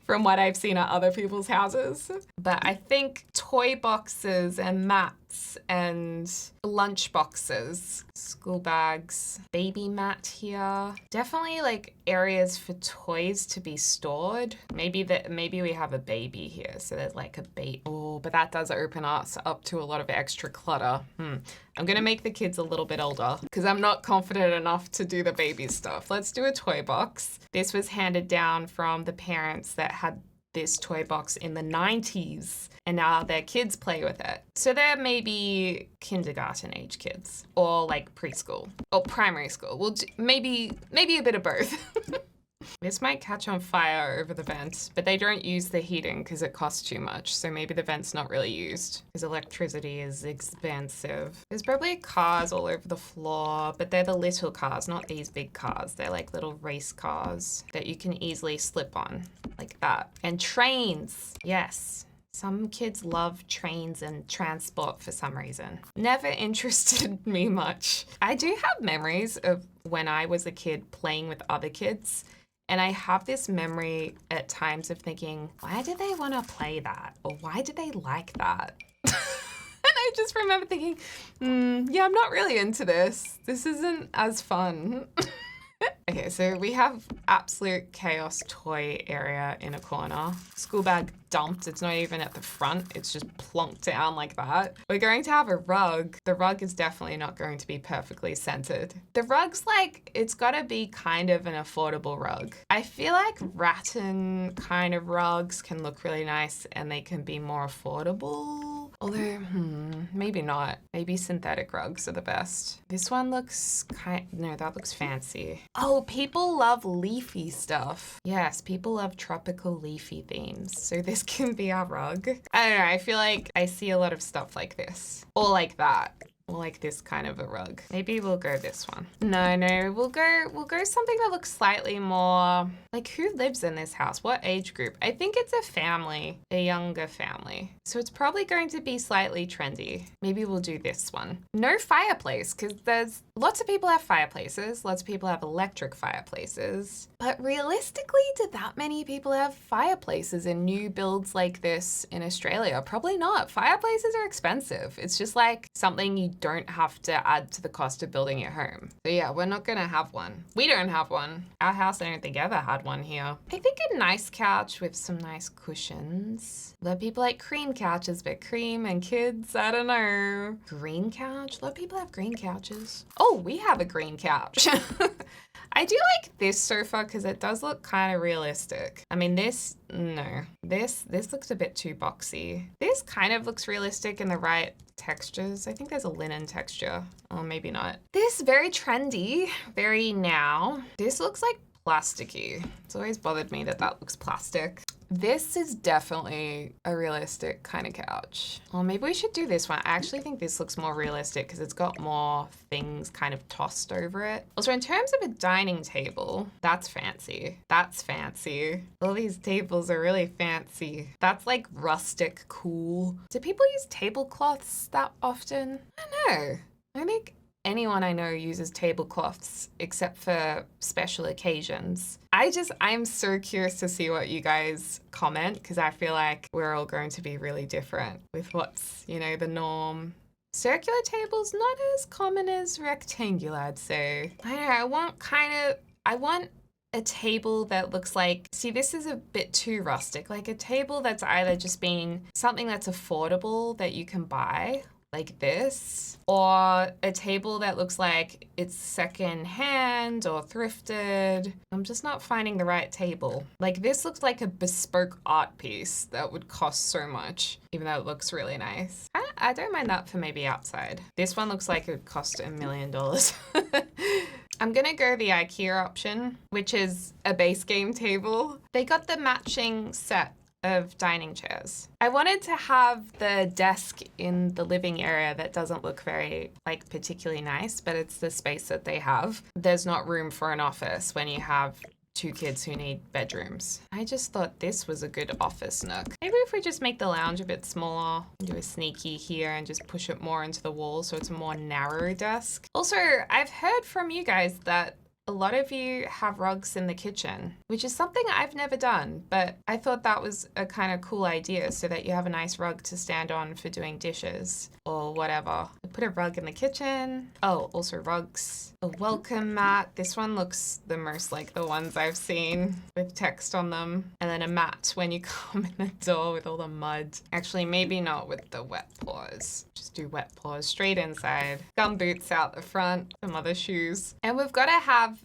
from what I've seen at other people's houses. But I think toy boxes and mats and lunch boxes, school bags, baby mat here. Definitely like areas for toys to be stored. Maybe we have a baby here, so there's like a baby. Oh, but that does open us up to a lot of extra clutter. I'm gonna make the kids a little bit older because I'm not confident enough to do the baby stuff. Let's do a toy box. This was handed down from the parents that had this toy box in the 90s, and now their kids play with it. So they're maybe kindergarten age kids, or like preschool, or primary school. We'll do, maybe a bit of both. This might catch on fire over the vent, but they don't use the heating because it costs too much. So maybe the vent's not really used because electricity is expensive. There's probably cars all over the floor, but they're the little cars, not these big cars. They're like little race cars that you can easily slip on like that. And trains, yes. Some kids love trains and transport for some reason. Never interested me much. I do have memories of when I was a kid playing with other kids. And I have this memory at times of thinking, why did they want to play that? Or why did they like that? And I just remember thinking, yeah, I'm not really into this. This isn't as fun. Okay, so we have absolute chaos toy area in a corner. School bag dumped. It's not even at the front. It's just plonked down like that. We're going to have a rug. The rug is definitely not going to be perfectly centered. The rug's like, it's gotta be kind of an affordable rug. I feel like rattan kind of rugs can look really nice and they can be more affordable. Although, maybe not. Maybe synthetic rugs are the best. This one looks no, that looks fancy. Oh, people love leafy stuff. Yes, people love tropical leafy themes. So this can be our rug. I don't know, I feel like I see a lot of stuff like this. Or like that. Or like this kind of a rug. Maybe we'll go this one. No, we'll go something that looks slightly more like, who lives in this house? What age group? I think it's a family, a younger family. So it's probably going to be slightly trendy. Maybe we'll do this one. No fireplace, because there's lots of people have fireplaces. Lots of people have electric fireplaces. But realistically, do that many people have fireplaces in new builds like this in Australia? Probably not. Fireplaces are expensive. It's just like something you don't have to add to the cost of building your home. So yeah, we're not gonna have one. We don't have one. Our house, I don't think ever had one here. I think a nice couch with some nice cushions. A lot of people like cream couches, but cream and kids, I don't know. Green couch? A lot of people have green couches. Oh, we have a green couch. I do like this sofa because it does look kind of realistic. I mean, this looks a bit too boxy. This kind of looks realistic in the right textures. I think there's a linen texture, or maybe not. This very trendy, very now. This looks like plasticky. It's always bothered me that that looks plastic. This is definitely a realistic kind of couch. Or maybe we should do this one. I actually think this looks more realistic because it's got more things kind of tossed over it. Also, in terms of a dining table, that's fancy. That's fancy. All these tables are really fancy. That's like rustic cool. Do people use tablecloths that often? I don't know. I think anyone I know uses tablecloths except for special occasions. I'm so curious to see what you guys comment because I feel like we're all going to be really different with what's, the norm. Circular tables, not as common as rectangular, I'd say. I don't know, I want a table that looks like, see, this is a bit too rustic, like a table that's either just being something that's affordable that you can buy, like this, or a table that looks like it's second hand or thrifted. I'm just not finding the right table. Like this looks like a bespoke art piece that would cost so much, even though it looks really nice. I don't mind that for maybe outside. This one looks like it would cost $1 million. I'm gonna go the IKEA option, which is a base game table. They got the matching set of dining chairs. I wanted to have the desk in the living area that doesn't look very particularly nice, but it's the space that they have. There's not room for an office when you have 2 kids who need bedrooms. I just thought this was a good office nook. Maybe if we just make the lounge a bit smaller, do a sneaky here and just push it more into the wall so it's a more narrow desk. Also, I've heard from you guys that a lot of you have rugs in the kitchen, which is something I've never done, but I thought that was a kind of cool idea so that you have a nice rug to stand on for doing dishes or whatever. I put a rug in the kitchen. Oh, also rugs. A welcome mat. This one looks the most like the ones I've seen with text on them. And then a mat when you come in the door with all the mud. Actually, maybe not with the wet paws. Just do wet paws straight inside. Gum boots out the front, some other shoes. And we've got to have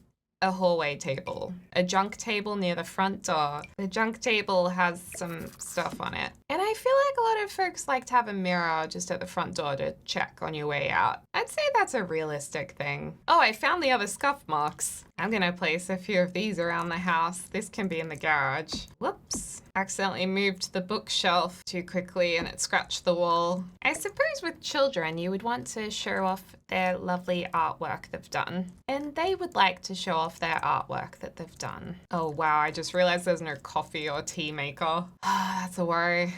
a hallway table, a junk table near the front door. The junk table has some stuff on it. And I feel like a lot of folks like to have a mirror just at the front door to check on your way out. I'd say that's a realistic thing. Oh, I found the other scuff marks. I'm gonna place a few of these around the house. This can be in the garage. Whoops. Accidentally moved the bookshelf too quickly and it scratched the wall. I suppose with children you would want to show off their lovely artwork they've done. And they would like to show off their artwork that they've done. Oh wow, I just realized there's no coffee or tea maker. That's a worry.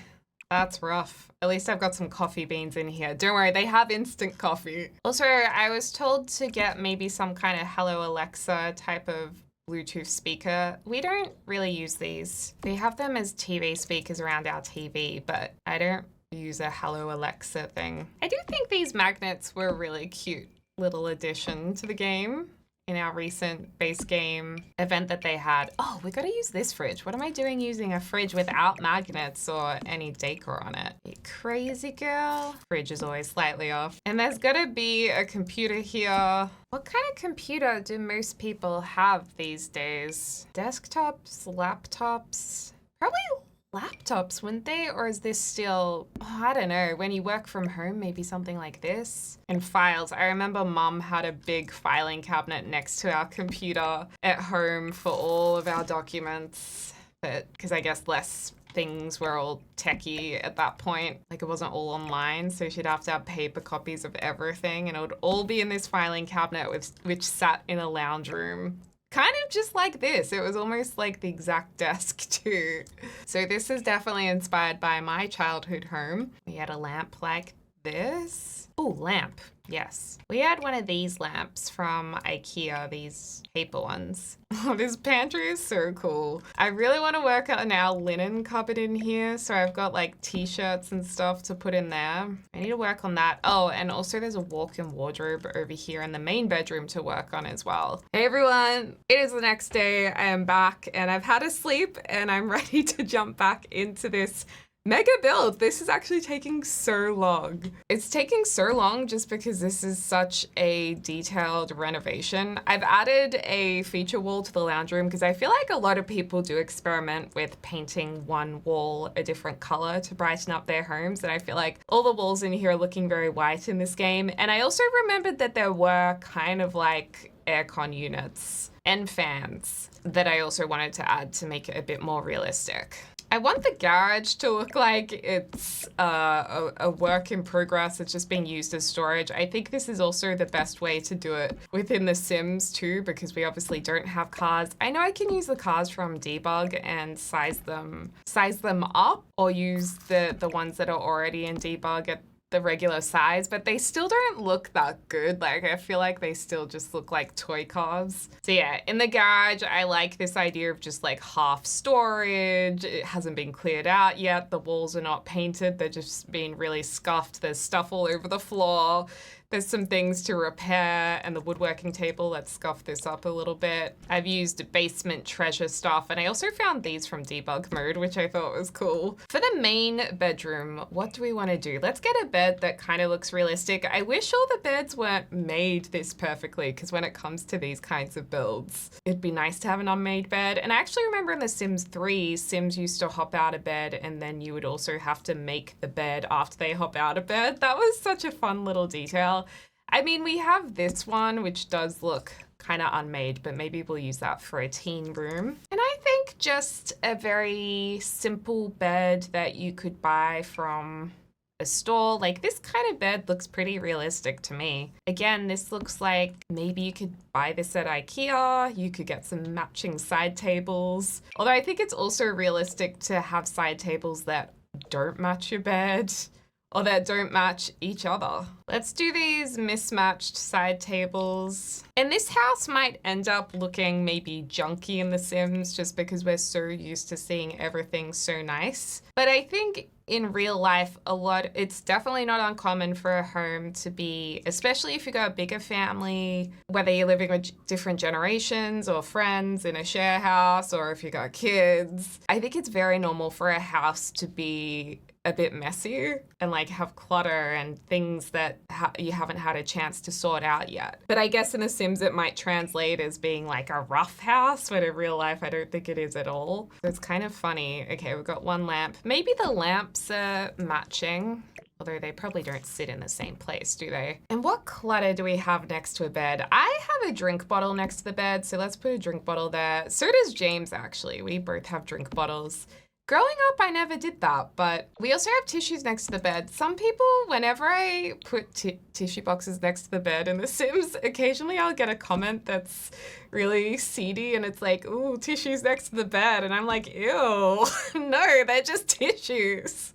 That's rough. At least I've got some coffee beans in here. Don't worry, they have instant coffee. Also, I was told to get maybe some kind of Hello Alexa type of Bluetooth speaker. We don't really use these. We have them as TV speakers around our TV, but I don't use a Hello Alexa thing. I do think these magnets were a really cute little addition to the game in our recent base game event that they had. Oh, we gotta use this fridge. What am I doing using a fridge without magnets or any decor on it? You crazy girl. Fridge is always slightly off. And there's gotta be a computer here. What kind of computer do most people have these days? Desktops, laptops? Probably laptops, wouldn't they? Or is this still, I don't know, when you work from home, maybe something like this? And files. I remember Mum had a big filing cabinet next to our computer at home for all of our documents, but because I guess less things were all techie at that point. Like it wasn't all online, so she'd have to have paper copies of everything, and it would all be in this filing cabinet which sat in a lounge room. Kind of just like this. It was almost like the exact desk too. So this is definitely inspired by my childhood home. We had a lamp like this. Oh, lamp. Yes. We had one of these lamps from IKEA, these paper ones. Oh, this pantry is so cool. I really want to work on our linen cupboard in here. So I've got like t-shirts and stuff to put in there. I need to work on that. Oh, and also there's a walk-in wardrobe over here in the main bedroom to work on as well. Hey everyone, it is the next day. I am back and I've had a sleep and I'm ready to jump back into this mega build. This is actually taking so long. It's taking so long just because this is such a detailed renovation. I've added a feature wall to the lounge room because I feel like a lot of people do experiment with painting one wall a different color to brighten up their homes. And I feel like all the walls in here are looking very white in this game. And I also remembered that there were kind of like aircon units and fans that I also wanted to add to make it a bit more realistic. I want the garage to look like it's a work in progress. It's just being used as storage. I think this is also the best way to do it within The Sims too, because we obviously don't have cars. I know I can use the cars from debug and size them up, or use the ones that are already in debug at the regular size, but they still don't look that good. Like I feel like they still just look like toy cars. So yeah, in the garage, I like this idea of just like half storage. It hasn't been cleared out yet. The walls are not painted. They're just being really scuffed. There's stuff all over the floor. There's some things to repair, and the woodworking table, let's scuff this up a little bit. I've used basement treasure stuff, and I also found these from debug mode, which I thought was cool. For the main bedroom, what do we want to do? Let's get a bed that kind of looks realistic. I wish all the beds weren't made this perfectly, because when it comes to these kinds of builds, it'd be nice to have an unmade bed. And I actually remember in The Sims 3, Sims used to hop out of bed, and then you would also have to make the bed after they hop out of bed. That was such a fun little detail. I mean, we have this one, which does look kind of unmade, but maybe we'll use that for a teen room. And I think just a very simple bed that you could buy from a store. Like this kind of bed looks pretty realistic to me. Again, this looks like maybe you could buy this at IKEA. You could get some matching side tables. Although I think it's also realistic to have side tables that don't match your bed, or that don't match each other. Let's do these mismatched side tables. And this house might end up looking maybe junky in The Sims just because we're so used to seeing everything so nice. But I think in real life, it's definitely not uncommon for a home to be, especially if you got a bigger family, whether you're living with different generations or friends in a share house, or if you got kids. I think it's very normal for a house to be a bit messy and like have clutter and things that you haven't had a chance to sort out yet. But I guess in The Sims it might translate as being like a rough house, but in real life I don't think it is at all. So it's kind of funny. Okay, we've got one lamp. Maybe the lamps are matching, although they probably don't sit in the same place, do they? And what clutter do we have next to a bed? I have a drink bottle next to the bed, so let's put a drink bottle there. So does James, actually. We both have drink bottles. Growing up, I never did that, but we also have tissues next to the bed. Some people, whenever I put tissue boxes next to the bed in The Sims, occasionally I'll get a comment that's really seedy, and it's like, ooh, tissues next to the bed. And I'm like, ew, no, they're just tissues.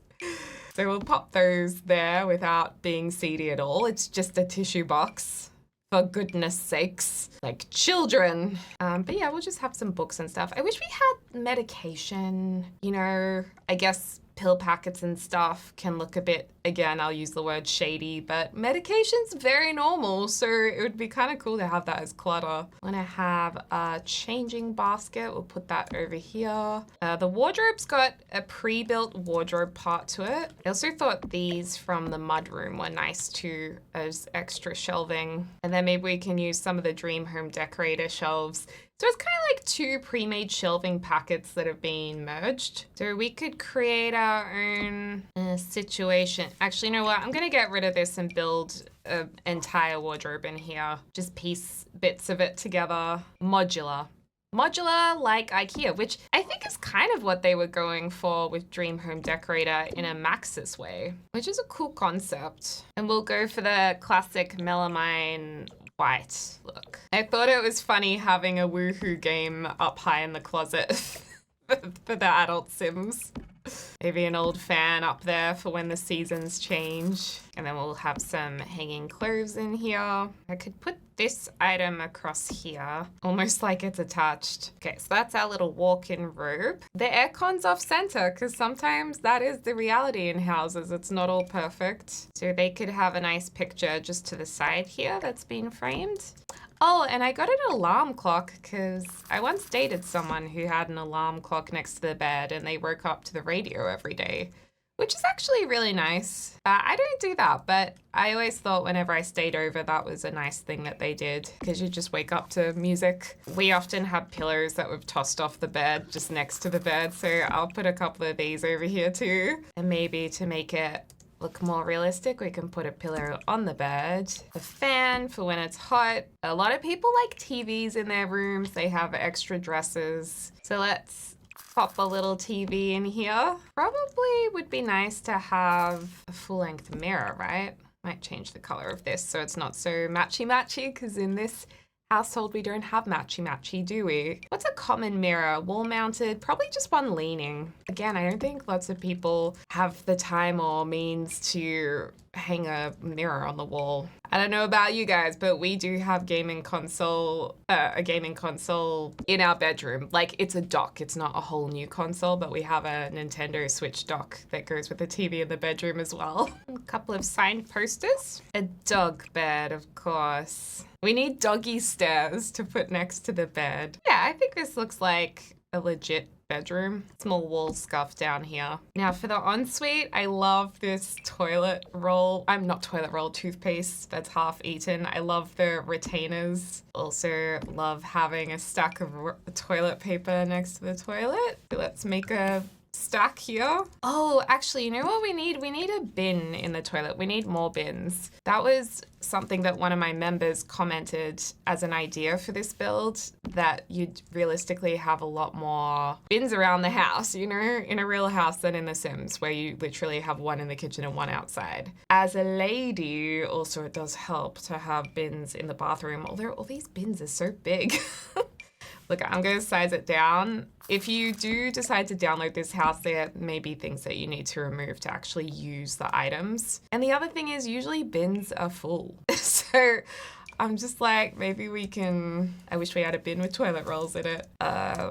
So we'll pop those there without being seedy at all. It's just a tissue box. For goodness sakes, like children. But yeah, we'll just have some books and stuff. I wish we had medication, you know, I guess pill packets and stuff can look a bit, again, I'll use the word shady, but medication's very normal, so it would be kind of cool to have that as clutter. I'm gonna have a changing basket. We'll put that over here. The wardrobe's got a pre-built wardrobe part to it. I also thought these from the mudroom were nice too as extra shelving. And then maybe we can use some of the Dream Home Decorator shelves. So it's kind of like two pre-made shelving packets that have been merged. So we could create our own situation. Actually, you know what? I'm gonna get rid of this and build an entire wardrobe in here. Just piece bits of it together. Modular. modular like IKEA, which I think is kind of what they were going for with Dream Home Decorator in a Maxis way, which is a cool concept. And we'll go for the classic melamine white look. I thought it was funny having a Woohoo game up high in the closet for the adult Sims. Maybe an old fan up there for when the seasons change. And then we'll have some hanging clothes in here. I could put this item across here, almost like it's attached. Okay, so that's our little walk-in robe. The aircon's off center, because sometimes that is the reality in houses. It's not all perfect. So they could have a nice picture just to the side here that's been framed. Oh, and I got an alarm clock because I once dated someone who had an alarm clock next to the bed and they woke up to the radio every day, which is actually really nice. I don't do that, but I always thought whenever I stayed over that was a nice thing that they did because you just wake up to music. We often have pillows that we've tossed off the bed just next to the bed, so I'll put a couple of these over here too. And maybe to make it look more realistic, we can put a pillow on the bed, a fan for when it's hot. A lot of people like TVs in their rooms. They have extra dressers. So let's pop a little TV in here. Probably would be nice to have a full-length mirror, right? Might change the color of this so it's not so matchy-matchy, because in this household we don't have matchy-matchy, do we? What's a common mirror? Wall-mounted, probably just one leaning. Again, I don't think lots of people have the time or means to hang a mirror on the wall. I don't know about you guys, but we do have a gaming console in our bedroom. Like, it's a dock. It's not a whole new console, but we have a Nintendo Switch dock that goes with the TV in the bedroom as well. A couple of signed posters. A dog bed, of course. We need doggy stairs to put next to the bed. Yeah, I think this looks like a legit bedroom. Small wall scuff down here. Now for the ensuite, I love this toothpaste that's half eaten. I love the retainers. Also love having a stack of toilet paper next to the toilet. Let's make a stack here. Oh, actually, you know what we need? We need a bin in the toilet. We need more bins. That was something that one of my members commented as an idea for this build, that you'd realistically have a lot more bins around the house, you know, in a real house than in The Sims, where you literally have one in the kitchen and one outside. As a lady, also it does help to have bins in the bathroom, although all these bins are so big. Look, I'm going to size it down. If you do decide to download this house, there may be things that you need to remove to actually use the items. And the other thing is usually bins are full. So I'm just like, maybe we can, I wish we had a bin with toilet rolls in it.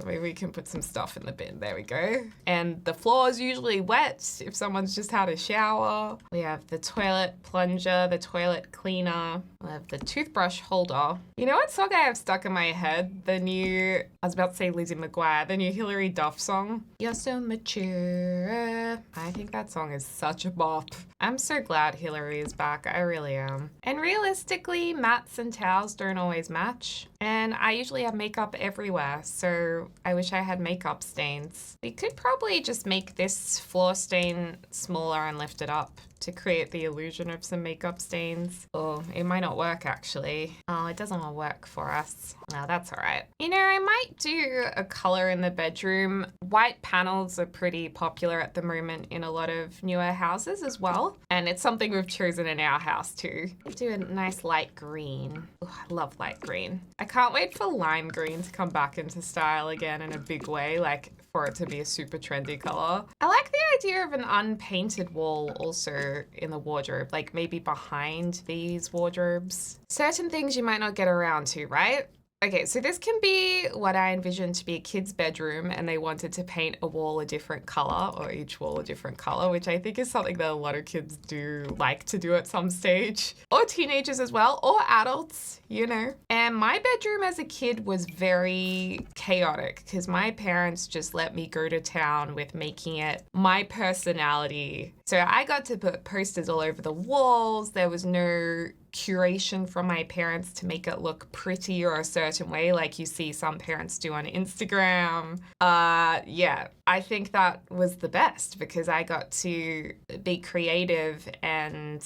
Maybe we can put some stuff in the bin. There we go. And the floor is usually wet if someone's just had a shower. We have the toilet plunger, the toilet cleaner. We have the toothbrush holder. You know what song I have stuck in my head? The new, I was about to say Lizzie McGuire, the new Hilary Duff song. You're so mature. I think that song is such a bop. I'm so glad Hilary is back. I really am. And realistically, mats and towels don't always match. And I usually have makeup everywhere, so I wish I had makeup stains. We could probably just make this floor stain smaller and lift it up to create the illusion of some makeup stains. Oh, it might not work actually. Oh, it doesn't want to work for us. No, that's all right. You know, I might do a color in the bedroom. White panels are pretty popular at the moment in a lot of newer houses as well. And it's something we've chosen in our house too. We'll do a nice light green. Oh, I love light green. I can't wait for lime green to come back into style again in a big way, like for it to be a super trendy color. I like the idea of an unpainted wall also in the wardrobe, like maybe behind these wardrobes. Certain things you might not get around to, right? Okay, so this can be what I envisioned to be a kid's bedroom, and they wanted to paint a wall a different color, or each wall a different color, which I think is something that a lot of kids do like to do at some stage, or teenagers as well, or adults, you know. And my bedroom as a kid was very chaotic because my parents just let me go to town with making it my personality. So I got to put posters all over the walls. There was no curation from my parents to make it look pretty or a certain way like you see some parents do on Instagram. Yeah, I think that was the best because I got to be creative and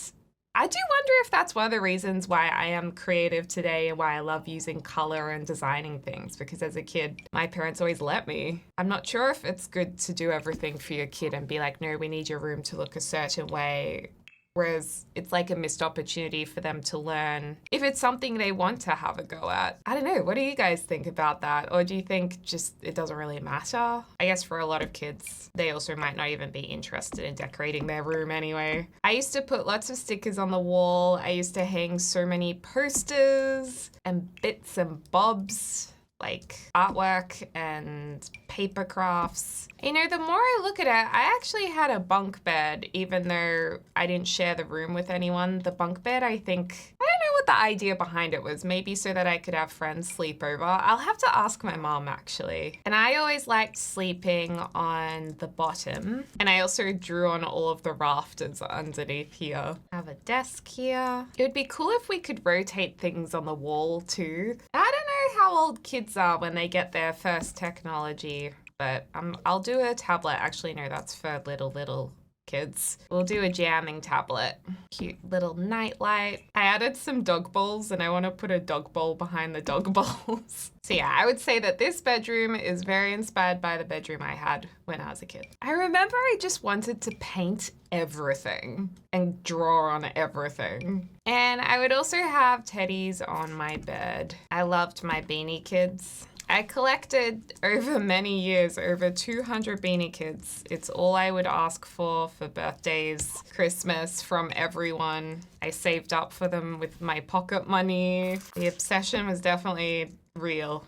I do wonder if that's one of the reasons why I am creative today and why I love using color and designing things, because as a kid, my parents always let me. I'm not sure if it's good to do everything for your kid and be like, no, we need your room to look a certain way. Whereas it's like a missed opportunity for them to learn if it's something they want to have a go at. I don't know. What do you guys think about that? Or do you think just it doesn't really matter? I guess for a lot of kids, they also might not even be interested in decorating their room anyway. I used to put lots of stickers on the wall. I used to hang so many posters and bits and bobs, like artwork and paper crafts. You know, the more I look at it, I actually had a bunk bed, even though I didn't share the room with anyone. The bunk bed, I don't know what the idea behind it was. Maybe so that I could have friends sleep over. I'll have to ask my mom, actually. And I always liked sleeping on the bottom. And I also drew on all of the rafters underneath here. I have a desk here. It would be cool if we could rotate things on the wall too. I don't know how old kids are when they get their first technology, but I'll do a tablet. Actually, no, that's for little kids. We'll do a jamming tablet. Cute little nightlight. I added some dog balls and I want to put a dog bowl behind the dog balls. So yeah, I would say that this bedroom is very inspired by the bedroom I had when I was a kid. I remember I just wanted to paint everything and draw on everything. And I would also have teddies on my bed. I loved my Beanie Kids. I collected over many years, over 200 Beanie Kids. It's all I would ask for birthdays, Christmas, from everyone. I saved up for them with my pocket money. The obsession was definitely real.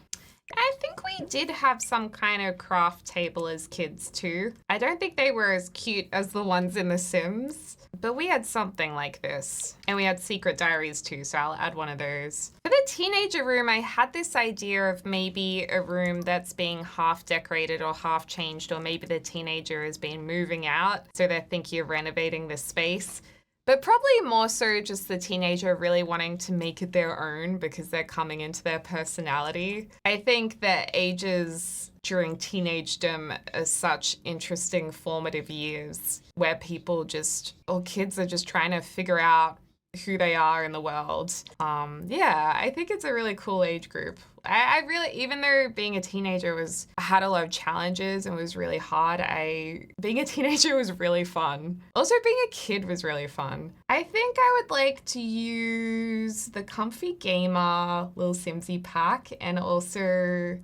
I think we did have some kind of craft table as kids too. I don't think they were as cute as the ones in The Sims, but we had something like this. And we had secret diaries too, so I'll add one of those. For the teenager room, I had this idea of maybe a room that's being half decorated or half changed, or maybe the teenager has been moving out, so they're thinking of renovating the space. But probably more so just the teenager really wanting to make it their own because they're coming into their personality. I think that ages during teenagedom are such interesting formative years where kids are just trying to figure out who they are in the world. I think it's a really cool age group. I really, even though being a teenager I had a lot of challenges and was really hard, being a teenager was really fun. Also, being a kid was really fun. I think I would like to use the Comfy Gamer Little Simsy pack and also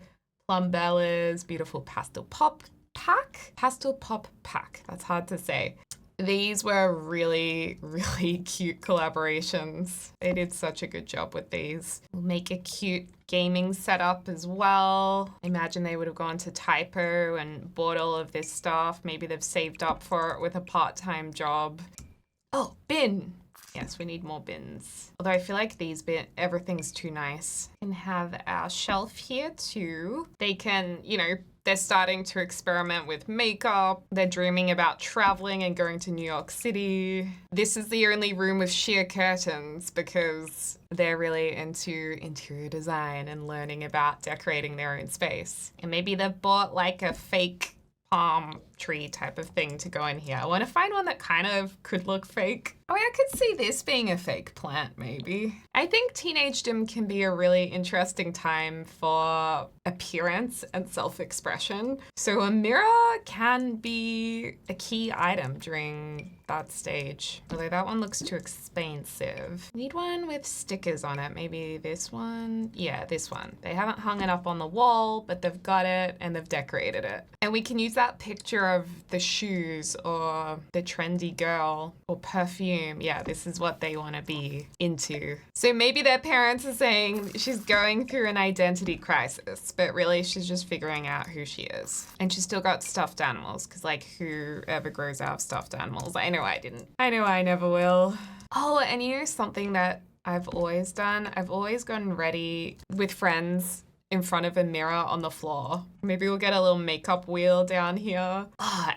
Plumbella's beautiful Pastel Pop pack. Pastel Pop pack, that's hard to say. These were really, really cute collaborations. They did such a good job with these. We'll make a cute gaming setup as well. I imagine they would have gone to Typo and bought all of this stuff. Maybe they've saved up for it with a part-time job. Oh, bin. Yes, we need more bins. Although I feel like everything's too nice. We can have our shelf here too. They can, they're starting to experiment with makeup. They're dreaming about traveling and going to New York City. This is the only room with sheer curtains because they're really into interior design and learning about decorating their own space. And maybe they've bought like a fake palm tree type of thing to go in here. I want to find one that kind of could look fake. Oh, I could see this being a fake plant, maybe. I think teenagedom can be a really interesting time for appearance and self-expression. So a mirror can be a key item during that stage. Although that one looks too expensive. Need one with stickers on it. Maybe this one? Yeah, this one. They haven't hung it up on the wall, but they've got it and they've decorated it. And we can use that picture of the shoes or the trendy girl or perfume. Yeah, this is what they want to be into. So maybe their parents are saying she's going through an identity crisis, but really she's just figuring out who she is. And she's still got stuffed animals, because whoever grows out of stuffed animals? I know I didn't. I know I never will. Oh, and something that I've always done? I've always gotten ready with friends in front of a mirror on the floor. Maybe we'll get a little makeup wheel down here.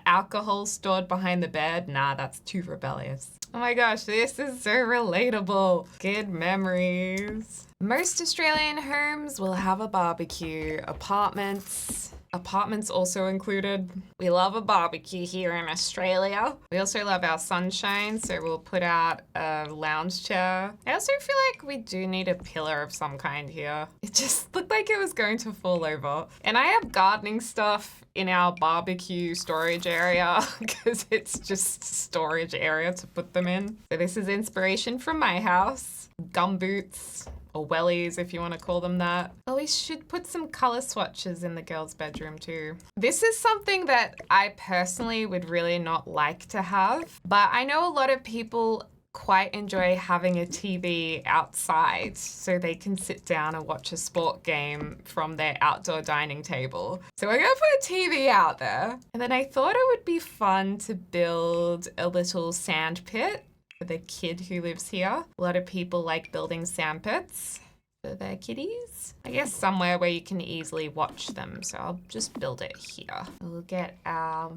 Alcohol stored behind the bed? Nah, that's too rebellious. Oh my gosh, this is so relatable. Good memories. Most Australian homes will have a barbecue. Apartments, Apartments also included. We love a barbecue here in Australia. We also love our sunshine, so we'll put out a lounge chair. I also feel like we do need a pillar of some kind here. It just looked like it was going to fall over. And I have gardening stuff in our barbecue storage area because it's just storage area to put them in. So this is inspiration from my house. Gumboots, or wellies if you want to call them that. Oh, we should put some color swatches in the girls' bedroom too. This is something that I personally would really not like to have, but I know a lot of people quite enjoy having a TV outside so they can sit down and watch a sport game from their outdoor dining table. So we're gonna put a TV out there. And then I thought it would be fun to build a little sand pit for the kid who lives here. A lot of people like building sand pits for their kitties. I guess somewhere where you can easily watch them. So I'll just build it here. We'll get our,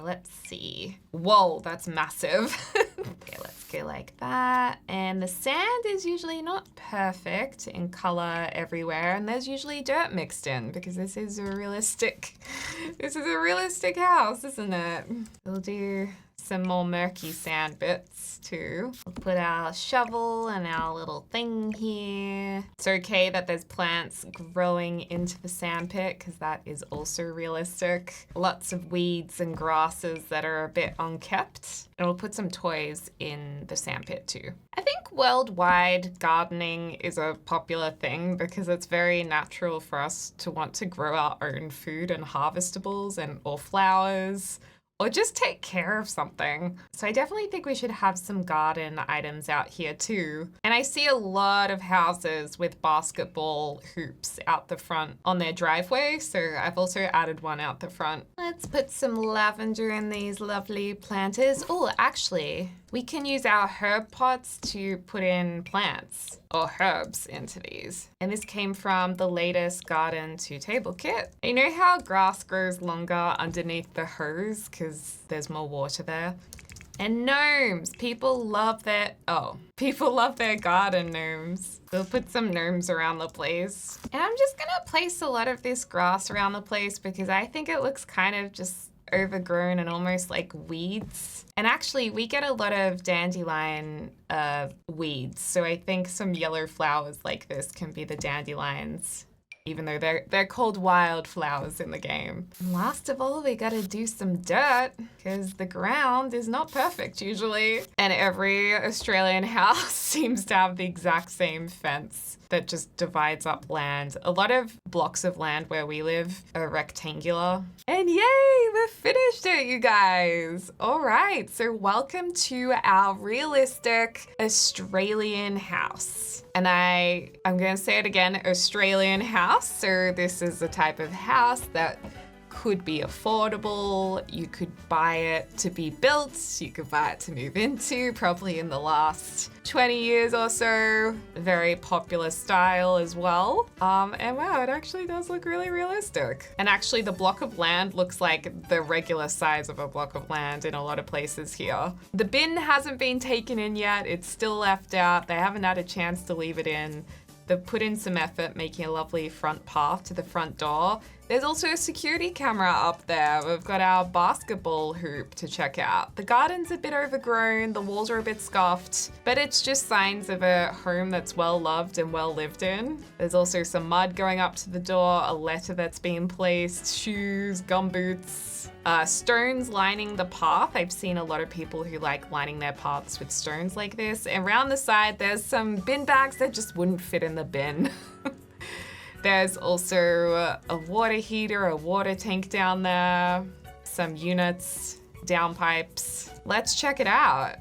let's see. Whoa, that's massive. Okay, let's go like that. And the sand is usually not perfect in color everywhere. And there's usually dirt mixed in because this is a realistic house, isn't it? We'll do some more murky sand bits too. We'll put our shovel and our little thing here. It's okay that there's plants growing into the sand pit because that is also realistic. Lots of weeds and grasses that are a bit unkept. And we'll put some toys in the sand pit too. I think worldwide gardening is a popular thing because it's very natural for us to want to grow our own food and harvestables or flowers, or just take care of something. So I definitely think we should have some garden items out here too. And I see a lot of houses with basketball hoops out the front on their driveway. So I've also added one out the front. Let's put some lavender in these lovely planters. Oh, actually, we can use our herb pots to put in plants or herbs into these. And this came from the latest garden to table kit. You know how grass grows longer underneath the hose because there's more water there? And gnomes, people love their garden gnomes. We'll put some gnomes around the place. And I'm just gonna place a lot of this grass around the place because I think it looks kind of just overgrown and almost like weeds. And actually we get a lot of dandelion weeds. So I think some yellow flowers like this can be the dandelions, even though they're called wildflowers in the game. And last of all, we gotta do some dirt because the ground is not perfect usually. And every Australian house seems to have the exact same fence that just divides up land. A lot of blocks of land where we live are rectangular. And yay, we finished it, you guys. All right, so welcome to our realistic Australian house. And I'm gonna say it again, Australian house. So this is the type of house that could be affordable. You could buy it to be built. You could buy it to move into, probably in the last 20 years or so. Very popular style as well. And wow, it actually does look really realistic. And actually the block of land looks like the regular size of a block of land in a lot of places here. The bin hasn't been taken in yet. It's still left out. They haven't had a chance to leave it in. They've put in some effort making a lovely front path to the front door. There's also a security camera up there. We've got our basketball hoop to check out. The garden's a bit overgrown, the walls are a bit scuffed, but it's just signs of a home that's well loved and well lived in. There's also some mud going up to the door, a letter that's been placed, shoes, gumboots, stones lining the path. I've seen a lot of people who like lining their paths with stones like this. And around the side, there's some bin bags that just wouldn't fit in the bin. There's also a water heater, a water tank down there, some units, downpipes. Let's check it out.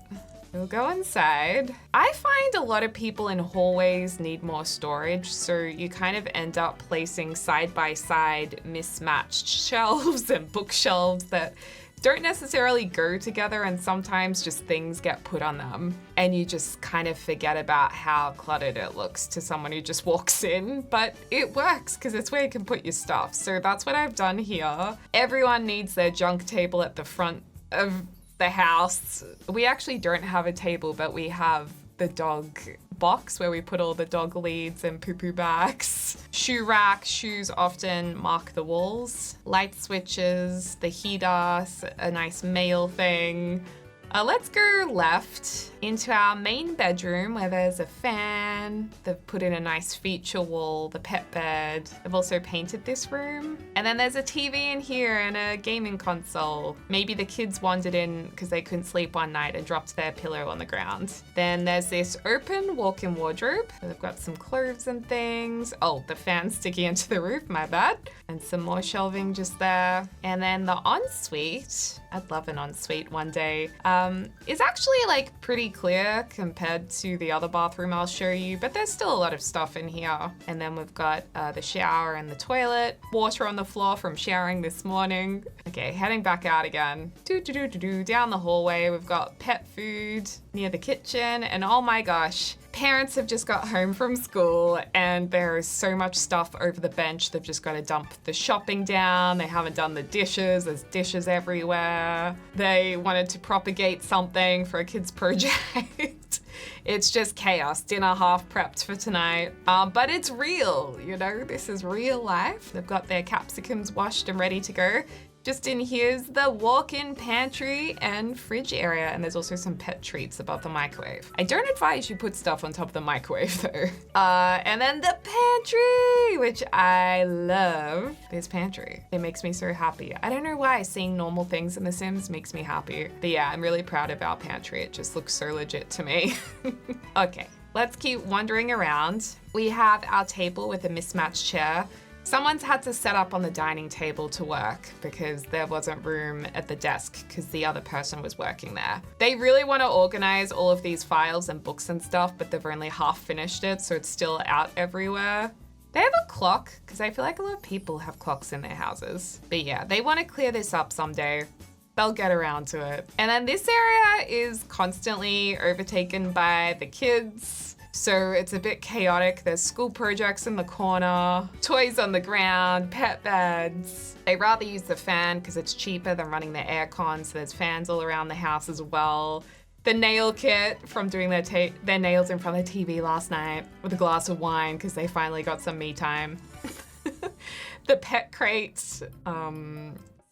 We'll go inside. I find a lot of people in hallways need more storage, so you kind of end up placing side by side mismatched shelves and bookshelves that don't necessarily go together, and sometimes just things get put on them and you just kind of forget about how cluttered it looks to someone who just walks in, but it works because it's where you can put your stuff. So that's what I've done here. Everyone needs their junk table at the front of the house. We actually don't have a table, but we have the dog box where we put all the dog leads and poo-poo bags. Shoe rack, shoes often mark the walls. Light switches, the heater, a nice mail thing. Let's go left into our main bedroom where there's a fan. They've put in a nice feature wall, the pet bed. They've also painted this room. And then there's a TV in here and a gaming console. Maybe the kids wandered in because they couldn't sleep one night and dropped their pillow on the ground. Then there's this open walk-in wardrobe. They've got some clothes and things. Oh, the fan's sticking into the roof, my bad. And some more shelving just there. And then the ensuite, I'd love an ensuite one day, is actually like pretty clear compared to the other bathroom I'll show you, but there's still a lot of stuff in here. And then we've got the shower and the toilet, water on the floor from showering this morning. Okay, heading back out again. Down the hallway, we've got pet food near the kitchen, and oh my gosh, parents have just got home from school and there is so much stuff over the bench. They've just got to dump the shopping down. They haven't done the dishes. There's dishes everywhere. They wanted to propagate something for a kid's project. It's just chaos. Dinner half prepped for tonight. But it's real, you know, this is real life. They've got their capsicums washed and ready to go. Just in here's the walk-in pantry and fridge area, and there's also some pet treats above the microwave. I don't advise you put stuff on top of the microwave though. And then the pantry, which I love. This pantry, it makes me so happy. I don't know why seeing normal things in The Sims makes me happy. But yeah, I'm really proud of our pantry. It just looks so legit to me. Okay, let's keep wandering around. We have our table with a mismatched chair. Someone's had to set up on the dining table to work because there wasn't room at the desk because the other person was working there. They really want to organize all of these files and books and stuff, but they've only half finished it, so it's still out everywhere. They have a clock because I feel like a lot of people have clocks in their houses. But yeah, they want to clear this up someday. They'll get around to it. And then this area is constantly overtaken by the kids. So it's a bit chaotic. There's school projects in the corner, toys on the ground, pet beds. They rather use the fan because it's cheaper than running the aircon, so there's fans all around the house as well. The nail kit from doing their nails in front of the TV last night with a glass of wine because they finally got some me time. The pet crates,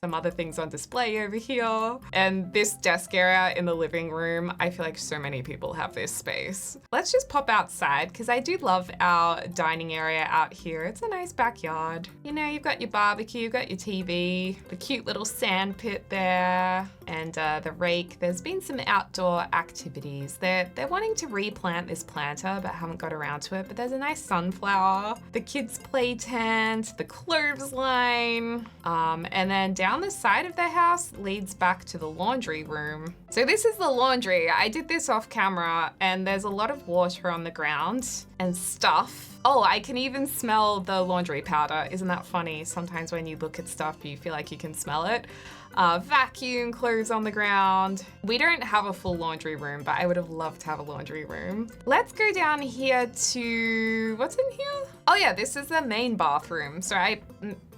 some other things on display over here. And this desk area in the living room, I feel like so many people have this space. Let's just pop outside because I do love our dining area out here. It's a nice backyard. You know, you've got your barbecue, you've got your TV, the cute little sand pit there, and the rake. There's been some outdoor activities. They're wanting to replant this planter but haven't got around to it, but there's a nice sunflower, the kids' play tent, the clothesline, and then down the side of the house leads back to the laundry room. So this is the laundry. I did this off camera and there's a lot of water on the ground and stuff. Oh, I can even smell the laundry powder. Isn't that funny? Sometimes when you look at stuff, you feel like you can smell it. Vacuum, clothes on the ground. We don't have a full laundry room, but I would have loved to have a laundry room. Let's go down here to, what's in here? Oh yeah, this is the main bathroom. So I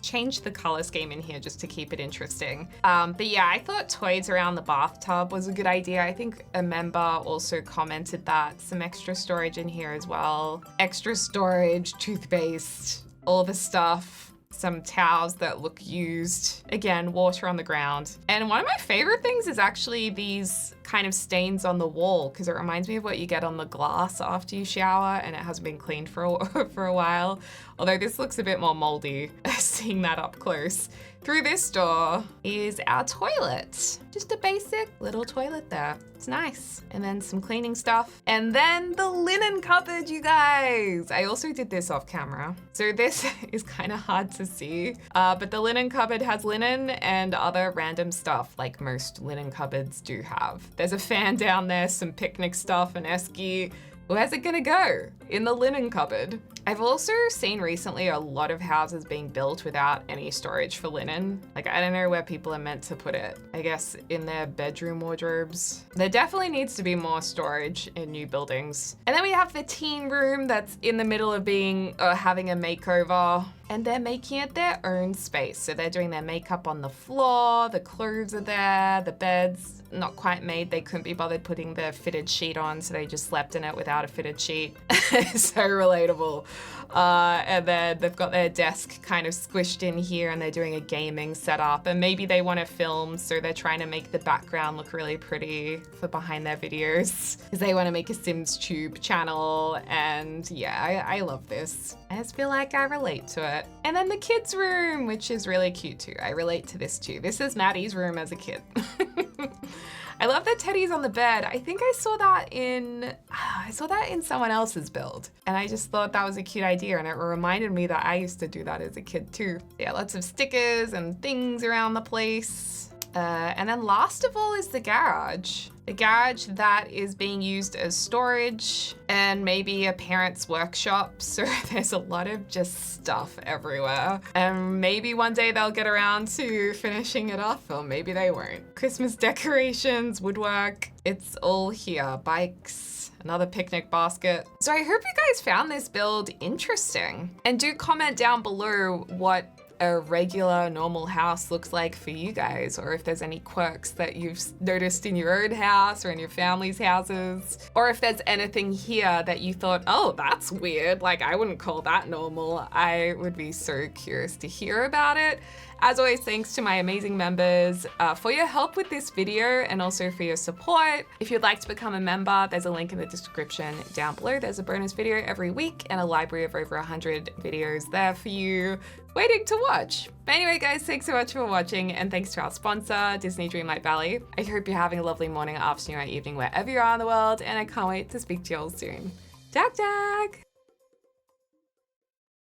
changed the color scheme in here just to keep it interesting. But yeah, I thought toys around the bathtub was a good idea. I think a member also commented that. Some extra storage in here as well. Extra storage, toothpaste, all the stuff. Some towels that look used. Again, water on the ground. And one of my favorite things is actually these kind of stains on the wall because it reminds me of what you get on the glass after you shower and it hasn't been cleaned for a while. Although this looks a bit more moldy, seeing that up close. Through this door is our toilet. Just a basic little toilet there. It's nice. And then some cleaning stuff. And then the linen cupboard, you guys. I also did this off camera. So this is kind of hard to see, but the linen cupboard has linen and other random stuff like most linen cupboards do have. There's a fan down there, some picnic stuff, an esky. Where's it gonna go? In the linen cupboard. I've also seen recently a lot of houses being built without any storage for linen. Like, I don't know where people are meant to put it. I guess in their bedroom wardrobes. There definitely needs to be more storage in new buildings. And then we have the teen room that's in the middle of having a makeover. And they're making it their own space. So they're doing their makeup on the floor, the clothes are there, the bed's not quite made. They couldn't be bothered putting the fitted sheet on, so they just slept in it without a fitted sheet. So relatable. And then they've got their desk kind of squished in here and they're doing a gaming setup. And maybe they want to film, so they're trying to make the background look really pretty for behind their videos. Because they want to make a Sims Tube channel. And yeah, I love this. I just feel like I relate to it. And then the kids' room, which is really cute too. I relate to this too. This is Maddie's room as a kid. I love the teddies on the bed. I think I saw that in someone else's build. And I just thought that was a cute idea. And it reminded me that I used to do that as a kid too. Yeah, lots of stickers and things around the place. And then last of all is the garage. The garage that is being used as storage and maybe a parent's workshop. So there's a lot of just stuff everywhere. And maybe one day they'll get around to finishing it off, or maybe they won't. Christmas decorations, woodwork, it's all here. Bikes, another picnic basket. So I hope you guys found this build interesting. And do comment down below what a regular normal house looks like for you guys, or if there's any quirks that you've noticed in your own house or in your family's houses, or if there's anything here that you thought, oh, that's weird, like I wouldn't call that normal. I would be so curious to hear about it. As always, thanks to my amazing members for your help with this video and also for your support. If you'd like to become a member, there's a link in the description down below. There's a bonus video every week and a library of over 100 videos there for you waiting to watch. But anyway, guys, thanks so much for watching, and thanks to our sponsor, Disney Dreamlight Valley. I hope you're having a lovely morning, afternoon, or evening, wherever you are in the world, and I can't wait to speak to you all soon. Dag dag!